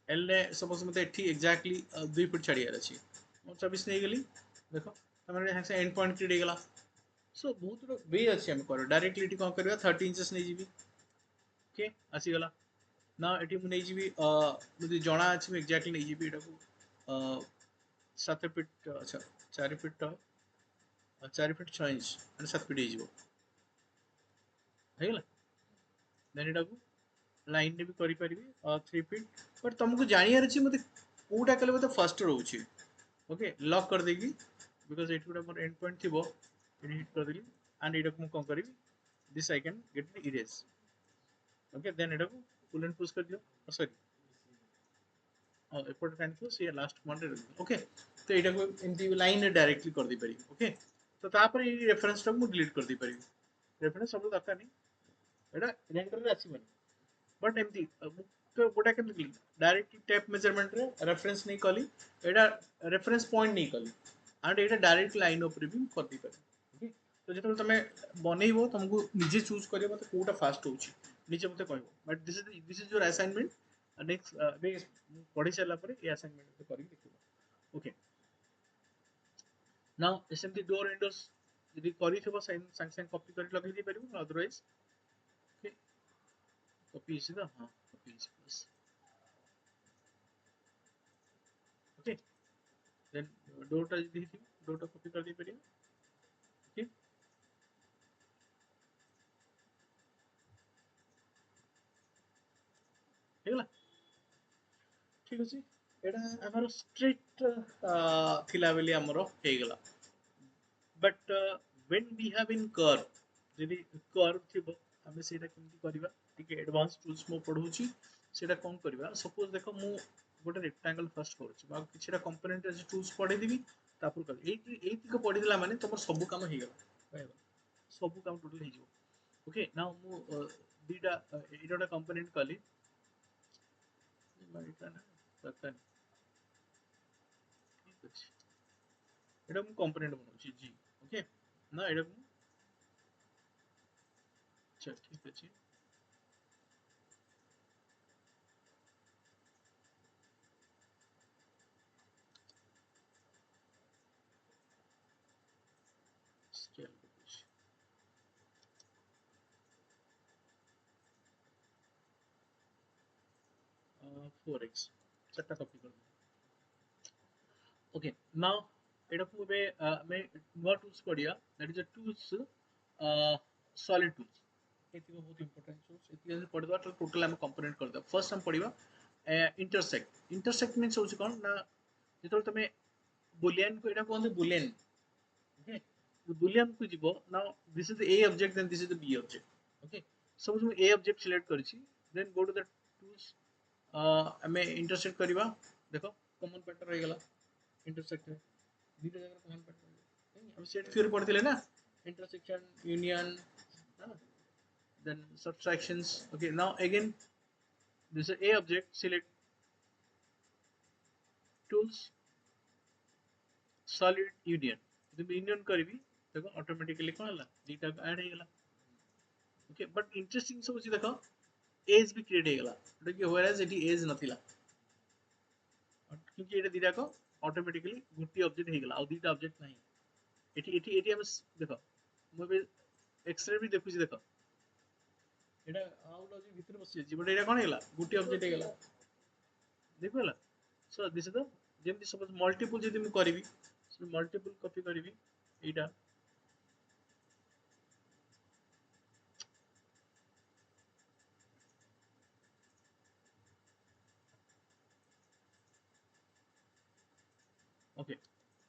एल ने सपोज मते एठी एग्जैक्टली 2 फीट छाड़ी यार अछि हम 24 नहीं गेली देखो हमरे यहां से एंड पॉइंट क्रिएट गेला सो बहुत वे अच्छे हम करो डायरेक्टली कोन करबा 30 इंचेस नहीं जीबी ओके आसीगला ना एटी मु नहीं जीवी मुझे जଣା अछि मैं एग्जैक्टली नहीं जीवी एटा को 7 फीट अच्छा 4 फीट 4 फीट 6 इंच माने 7 फीट हो हेगला देन एटा को लाइन रे भी करि परिबी 3 फीट बट तुमको जानियार अछि मते कोटा कले मते फर्स्ट रहउछि ओके लॉक कर देगी बिकॉज एट गुडा मोर एंड पॉइंट थिबो एडी हिट कर देली एंड एटा को कोन करिवि this I can get erase okay then एटा को पुल एंड पुश कर दियो सॉरी एपोर्ट टाइम को से लास्ट कमांड रे ओके तो एटा को एमती लाइन रे डायरेक्टली कर दी परी ओके तो तापर ई रेफरेंस टा को डिलीट कर दी परी रेफरेंस सब दरकार नहीं एटा रेंडर रे आसी बट एमती तो गोटा के डायरेक्ट टैप मेजरमेंट रे रेफरेंस नहीं कली एटा रेफरेंस पॉइंट नहीं कली एंड एटा डायरेक्ट लाइन ऊपर भी कर दी पारे ओके तो जेतल तमे बनेइबो तुमको निजे चूज करियो मते कोटा फास्ट होची निजे मते कहबो but this is your assignment next बे पढ़ी चला पर ये असाइनमेंट करी देखिबो okay now SMT door windows यदि करी थबो संग संग कॉपी कर लगे दी परिबो otherwise okay copy is the हां कॉपी इज बस ओके देन डोर टा यदि थी डोर टा कॉपी कर दी परिबो ओके हेगला ठीक अछि एटा हमर स्ट्रिक्ट थिला बेली हमर हेगला but when we have in curve यदि कर्व थिबो हमें सेटा केमति करबा ठीक एडवांस टूल्स मो पढौची सेटा कोन करबा सपोज देखो मु गोटे रेक्टेंगल फर्स्ट करूची बा किछटा कंपोनेंट जे टूल्स पढै दिबी तापर कर एई को पढि दिला माने तमर सब काम हे गेला सब काम टोटल हे जिवो ओके नाउ मु दीटा एटा कंपोनेंट कली एटा ना पता ठीक अछि एटा मु कंपोनेंट बनौची जी ओके ना एटा अच्छा ठीक अछि स्केल 4x चार्टा कॉपी कर ओके नाउ एटा को बे मैं नुआ टूल्स पढ़िया that is a tools solid tools एति बहुत इंपोर्टेंट टूल्स एति जब पढ़वा तो टोटल हम कंपोनेंट कर दे फर्स्ट हम पढ़िबा इंटरसेक्ट इंटरसेक्ट मींस होची कोन ना जेतल तमे बुलियन को एटा कोन बुलियन ओके बुलियन को जीवो now this is the a object then this is the b object okay suppose मैं a ऑब्जेक्ट सिलेक्ट करछि then go to the tools हमें इंटरसेक्ट करवा देखो कॉमन पैटर्न रह गला इंटरसेक्ट में दीटा जगह कॉमन पैटर्न नहीं हम सेट थ्योरी पढ़ते ना intersection union then subtractions okay now again this is a object select tools solid union जब यूनियन करबी देखो ऑटोमेटिकली कोन हला दीटा ऐड हे गला ओके बट इंटरेस्टिंग सब छी देखो एज भी क्रिएट हे गला एटा कि व्हेयरएज एटी एज नथिला क्योंकि एटा दीटा को ऑटोमेटिकली गुटी ऑब्जेक्ट हे गला और दीटा ऑब्जेक्ट नहीं एटी एटी एटी हम देखो मु बे एक्सरे भी देखु छी देखो एटा आउट ऑफ भीतर बसी छी but Etah cone Hella गुटी object हे गला देखो हला सो दिस इज द जेमति सपोज मल्टीपल जदि मु करबी सो मल्टीपल कॉपी करबी एटा ओके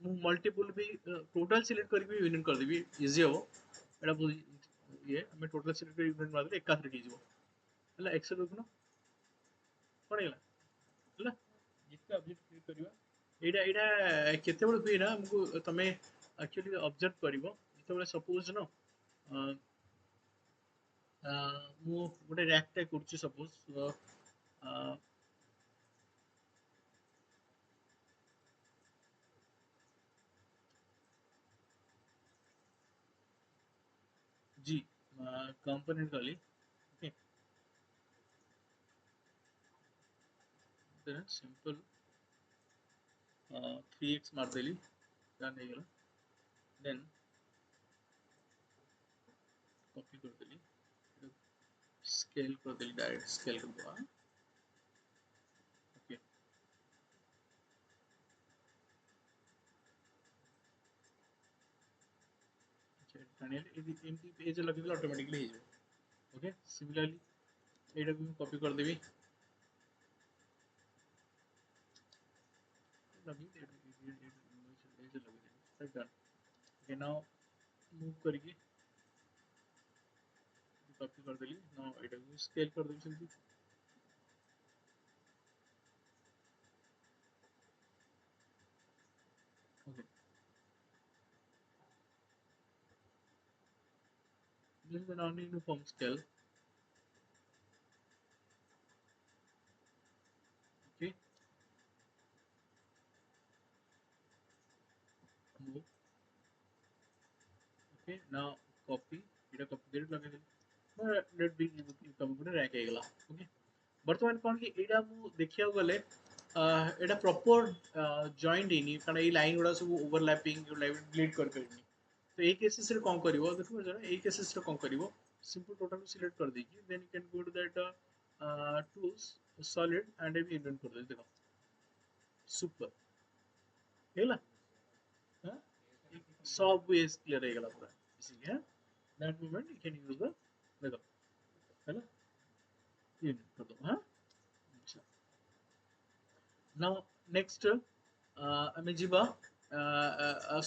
मु मल्टीपल भी टोटल सिलेक्ट करबी यूनियन कर देबी इजी हो एटा ये हमें टोटल सिलेक्ट कर यूनियन मार दे एक साथ रखी जीवो हला एक्सेल देखनो कोन हेला हला जितना ऑब्जेक्ट क्रिएट करबा एटा एटा केते बड़ हुई ना हमको तमे एक्चुअली ऑब्जर्व करिवो जेते सपोज न मु गोटे रैक टे करछि सपोज जी कंपोनेंट वाली ओके देन सिंपल 3x मार देली डन हे गेला देन कॉपी कर देली स्केल कर देली डायरेक्ट स्केल कर दो ओके टाणिले एमती पेज लगे ऑटोमेटिकली हो जाए ओके सिमिलरली एटा भी कॉपी कर देबी लगी पेज लगे देबी डन ओके नाउ मूव करके कॉपी कर देली नाउ एटा भी स्केल कर देबी simply okay this is the non-uniform scale okay move okay now copy एटा कॉपी कर लगे देली लेट बी कंप्यूटर रैंक हेगला ओके बर्तमान कौन कि एटा मु देखिया गले एटा प्रॉपर जॉइंट हेनी कारण ए लाइन गुडा सब ओवरलैपिंग डिलीट कर करनी तो एक केसेस रे कौन करिवो देखो जरा एक केसेस रे कौन करिवो सिंपल टोटल सिलेक्ट कर देगी then you can go to that tools solid and भी इन्वेंट कर दे देखो सुपर हेला हां सब वेज क्लियर हेगला पूरा इसीलिए that moment you can use the देखो हेला इन कर दो हां अच्छा now next ଆମେ ଯିବା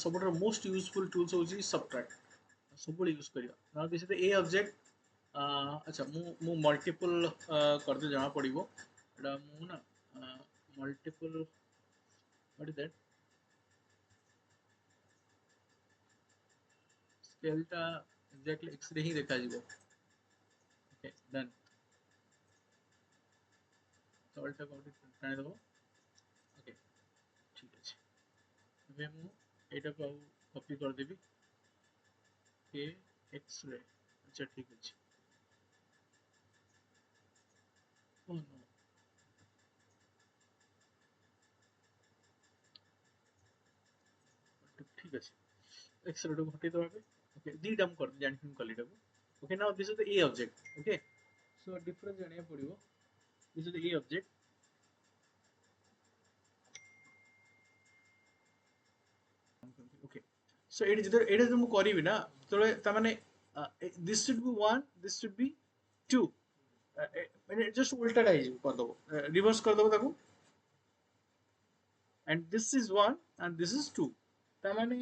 ସବୁଠାରୁ ମୋଷ୍ଟ ୟୁଜଫୁଲ ଟୁଲ୍ସ ହେଉଛି ସବଟ୍ରାକ୍ଟ ସବୁବେଳେ ୟୁଜ କରିବା now this is the a object अच्छा ମୁଁ ମଲ୍ଟିପଲ କରିଦେ ଜଣା ପଡ଼ିବ ଏଟା ମୁଁ ନା ମଲ୍ଟିପଲ what is that ସ୍କେଲଟା ଏକ୍ଜାକ୍ଟଲି x ରେ ହିଁ ଦେଖାଯିବ ଓକେ ଡନ୍ ତଳଟା କୋଉଠି ଟାଣି ଦେବ ଓକେ ଠିକ ଅଛି ଏବେ ମୁଁ ଏଇଟାକୁ ଆଉ କପି କରିଦେବି a x ରେ अच्छा ठीक ଅଛି oh no ठीक ଅଛି x ରେ हटेଇ दबा पे ओके दीटा हम कर जानफिन कलिटा को okay now this is the a object okay so difference जानिया पड़िबो this is the a object okay so एटा जो मु करिवि ना तळे त माने this should be 1 this should be 2 माने जस्ट उल्टा डाइ कर दबो रिवर्स कर दबो ताको and this is 1 and this is 2 त माने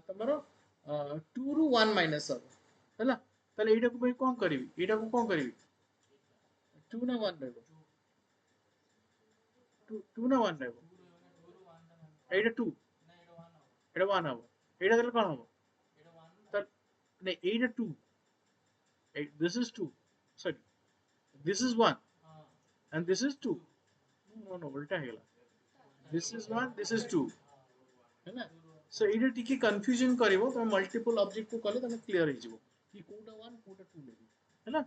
तमरो 2 रु 1 माइनस अब हैला ताले एटा को कोन करिवि एटा को कोन करिवि 2 ना 1 रहबो 2 ना 1 रहबो एटा 2 एटा 1 हबो एटा देले कोन हबो त नै एटा 2 this is 2 sorry this is 1 and this is 2 no no उल्टा हेला this is 1 this is 2 है ना सो एटा टिके कंफ्यूजन करिवो त मल्टीपल ऑब्जेक्ट को कले तमे क्लियर हे जिवो कि कोटा 1 कोटा 2 लेबी है ना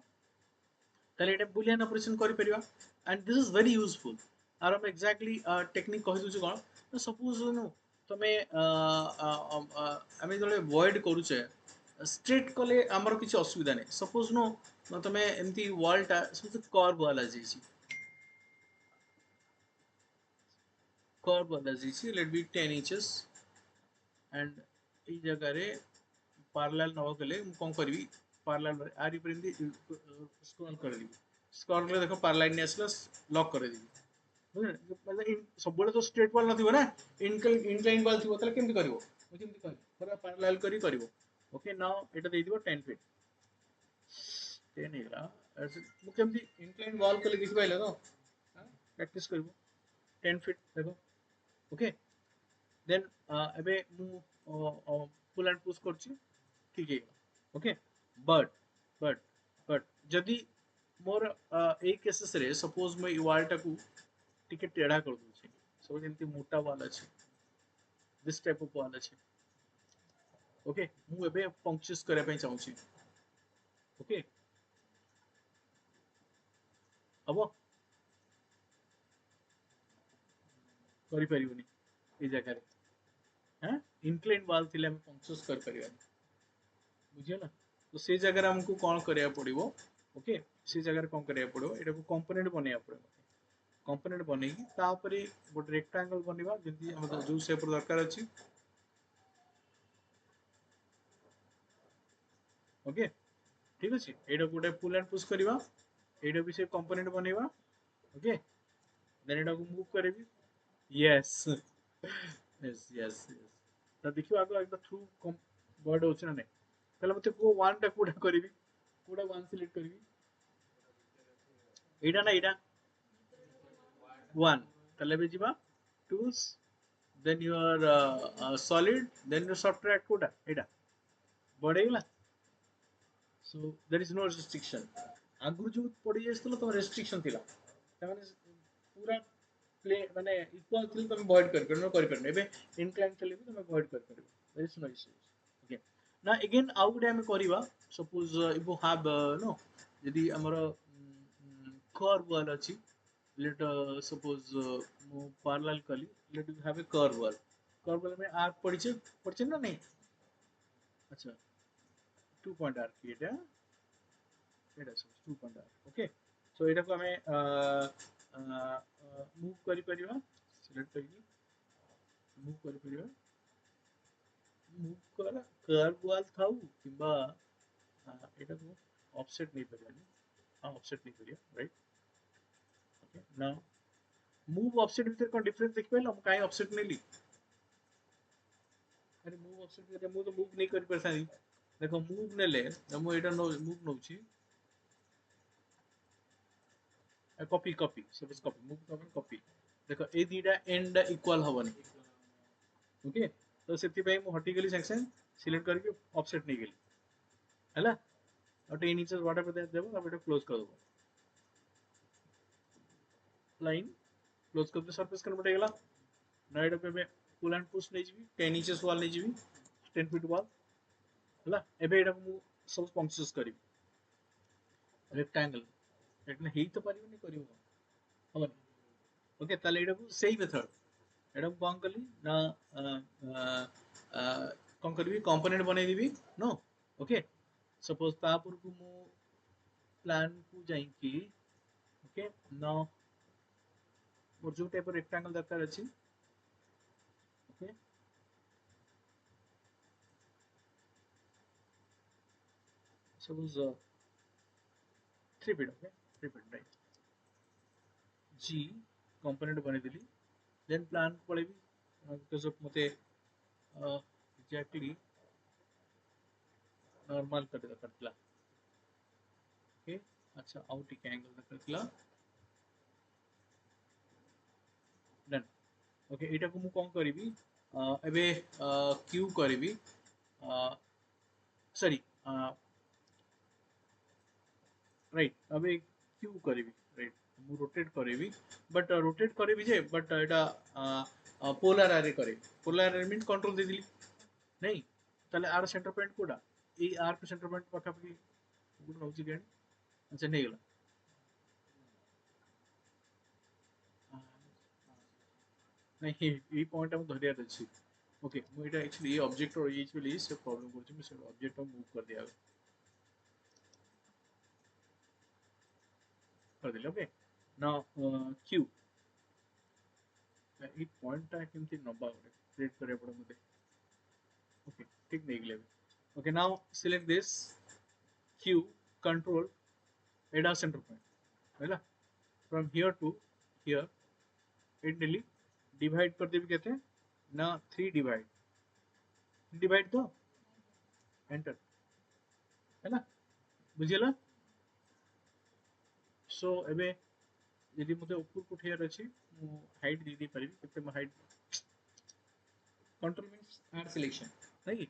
ताले एटा बुलियन ऑपरेशन करि परिबा and this is very useful or हम एग्जैक्टली टेक्निक कहि दोछु कोन सपोज नो तमे आमे जले वॉइड करूचे स्ट्रेट कले आमर किसी असुविधा नहीं सपोज नो तमे एमती वॉलटा सब कर्व वाला जेसी कर्व वाला जेसी लेट बी 10 इंचेस एंड ई जगह रे पैरेलल न होगले मु कोन करबी पैरेलल आरी पर स्क्रॉल कर देबी स्क्रॉल कर देखो पैरेलल ने आसला लॉक कर देबी मतलब सब बड़े तो स्ट्रेट वाल नथिबो ना इनक्लाइन वाल थिबो तले केमति करबो मु केमति कर पूरा पैरेलल करी करबो ओके नाउ एटा दे दिबो 10 फीट 10 हेला ऐसे मु केमति इनक्लाइन वाल कले देखि पाइले तो प्रैक्टिस करबो 10 फीट देखो ओके देन एबे मु पुल एंड पुश करछि ठीक है ओके बट बट बट जदि मोर ए केसेस रे सपोज मैं वाल टाकू टिके टेढ़ा कर दूछि सो जेमति मोटा वाला छै दिस टाइप ऑफ वाला छै ओके मु एबे पंक्चर्स करे पय चाहूछि ओके अब करि परिबोनी ए जगह रे हां इनक्लाइन वाल थिले हम पंक्चर्स कर परिबा बुझियो ना तो से जगह रे हमको कोन करिया पड़िबो ओके से जगह कौन करिया पड़ो एटा को कंपोनेंट बनेया पड़ो कंपोनेंट बनेगी तापरे गोटे रेक्टेंगल बनेबा जदी हम जो शेप दरकार अछि ओके ठीक अछि एटा गोटे पुल एंड पुश करबा एटा भी से कंपोनेंट बनेबा ओके देन एटा को मूव करबी यस यस यस तो देखियो आगो एक थ्रू वर्ड होछ ना नै तले मते को वन टा कोडा करबी कोडा वन सिलेक्ट करबी एटा ना एटा वन तले बे जिबा tools then your solid then your subtract कोडा एटा बढ़ेगला so there is no restriction आगु जो पड़ी जास्तलो तो रेस्ट्रिक्शन थिला तमाने पूरा प्ले माने इक्वल थिल तुम भॉइड कर परनो एबे इनक्लाइन थिले भी तुम भॉइड कर परबो there is no issue okay now again आउ गुडे हम करबा suppose if you have no यदि हमर curve वाला अछि let suppose मो parallel कली let you have a curve वाला में आर्क पड़छे ना नहीं अच्छा 2 पॉइंट आर्क एटा एटा सब 2 पॉइंट आर्क ओके सो एटा को हमें मूव करि परिबा सिलेक्ट करी मूव करि परिबा मूव कर कर्व वाल थाउ किबा एटा को ऑफसेट नहीं परिबा हां ऑफसेट नहीं करिया right okay now move offset भीतर कोन डिफरेंस देख पाइलो हम काई ऑफसेट नेली अरे मूव ऑफसेट भीतर मु तो मूव नहीं करि परसानी देखो मूव नेले हम एटा नो मूव नउची copy copy suppose copy move copy copy देखो ए दीटा एंड इक्वल हबनी ओके तो सेति भाई मु हटी गेली सेक्शन सिलेक्ट करके ऑफसेट नहीं गेली हैला और 10 इंचेस व्हाटएवर दैट देबो अब एटा क्लोज कर दबो लाइन क्लोज कर दे सरफेस कर बटेगला ना एटा पे पुल एंड पुश नहीं जीबी 10 इंचेस वाल नहीं जीबी 10 फीट वाल हैला एबे एटा मु सब पंक्चर्स करी रेक्टेंगल एटने हेई तो परिबो नहीं करिवो हबन ओके ताले एटा को सेही मेथड एटा को कौन कली ना कौन करबी कंपोनेंट बनै दिबी नो ओके सपोज तापुर को मु प्लान को जाई की ओके नाउ मोर जो टाइप रेक्टेंगल दरकार अछि okay suppose 3 feet okay 3 feet right जी कंपोनेंट बनै दिली देन प्लान को पळेबी बिकॉज़ ऑफ मते एग्जैक्टली नॉर्मल कट करतला ओके अच्छा आउट एंगल करतला डन ओके एटा को मु कोन करबी एबे क्यू करबी सॉरी राइट अबे क्यू करबी राइट मु रोटेट करबी बट रोटेट करबी जे बट एटा पोलर अरे करबी पोलर अरे मीन कंट्रोल दे दिली नहीं ताले आर सेंटर पॉइंट कोडा ए आर के सेंटर पॉइंट पका पकी गुड नउची गेन अच्छा नहीं गला नहीं ये पॉइंट हम धरिया अछि ओके मु एटा एक्चुअली ये ऑब्जेक्ट और ये एक्चुअली से प्रॉब्लम करछि मु से ऑब्जेक्ट को मूव कर दिया कर दिले ओके नाउ क्यू ये पॉइंट टा केमती नबा क्रिएट करे पड़ो मते ओके ठीक नहीं गले okay now select this q control एडा सेंटर पॉइंट हैला from here to here it delete divide कर देबे कहते हैं ना 3 डिवाइड डिवाइड तो एंटर हैला बुझियला सो एबे यदि मते ऊपर को उठियार अछि मु हाइट दे दी परिबी केते म height control means add selection नहीं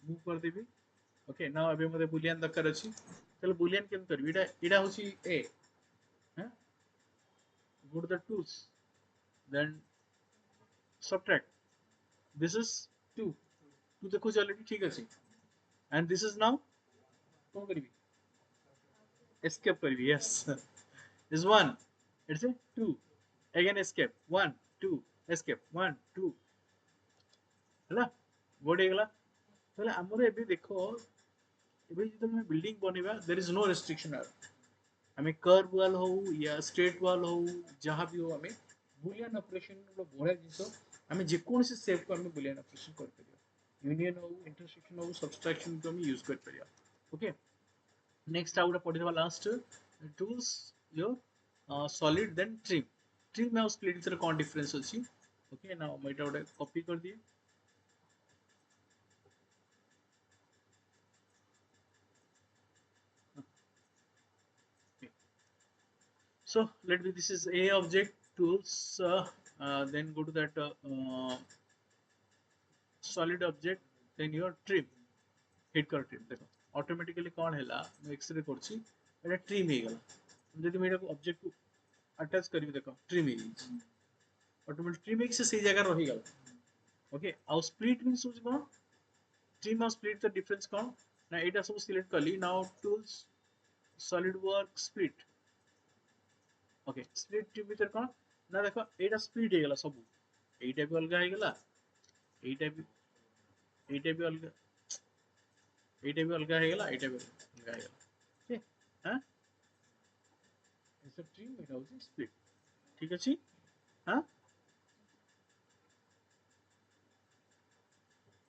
मूव कर देबी ओके नाउ अबे मते बुलियन दरकार अछि चलो बुलियन केम करबी इडा होची ए हैं go to the tools then subtract this is 2 2 देखो ऑलरेडी ठीक अछि and this is now कोन करबी escape करबी yes is 1 it's a 2 again escape 1 2 escape 1 2 हैला गोडे गला ताले हमरे एबे देखो एबे जे तुम बिल्डिंग बनेबा there is no restriction or आम कर्व वाल हो या स्ट्रेट वाल हो जहाँ भी हो आम बुलियन ऑपरेशन बढ़िया जिन आम जेकोसी सेप को आम बुलियन ऑपरेशन कर यूनियन हो इंटरसेक्शन हो सब्सट्रैक्शन को आम यूज कर ओके नेक्स्ट आउ पढ़ा last tools your solid then trim trim और स्प्लिट ଭିतर कौन डिफरेंस अच्छी ओके ना मैं गोटे कॉपी कर दिए so let me this is a object tools then go to that solid object then your trim hit कर trim देखो ऑटोमेटिकली कौन है एक्सरे करछि एटा ट्रिम हे गला जदि मैं एटा ऑब्जेक्ट को अटैच करी देखो ट्रिम हे ऑटोमेटिक ट्रिम से सही जगह रही गला ओके आउ स्प्लिट मींस होछ कोन ट्रिम और स्प्लिट द डिफरेंस कोन ना एटा सब सिलेक्ट करली now tools solid work split okay split trim भीतर कोन ना देखो एटा स्प्लिट हे गला सब एटा भी अलग हे गला एटा भी एटा भी अलग एटा भी अलग हे गला एटा भी अलग हे गला ओके हां ऐसा ट्रिम एटा होची स्प्लिट ठीक अछि हां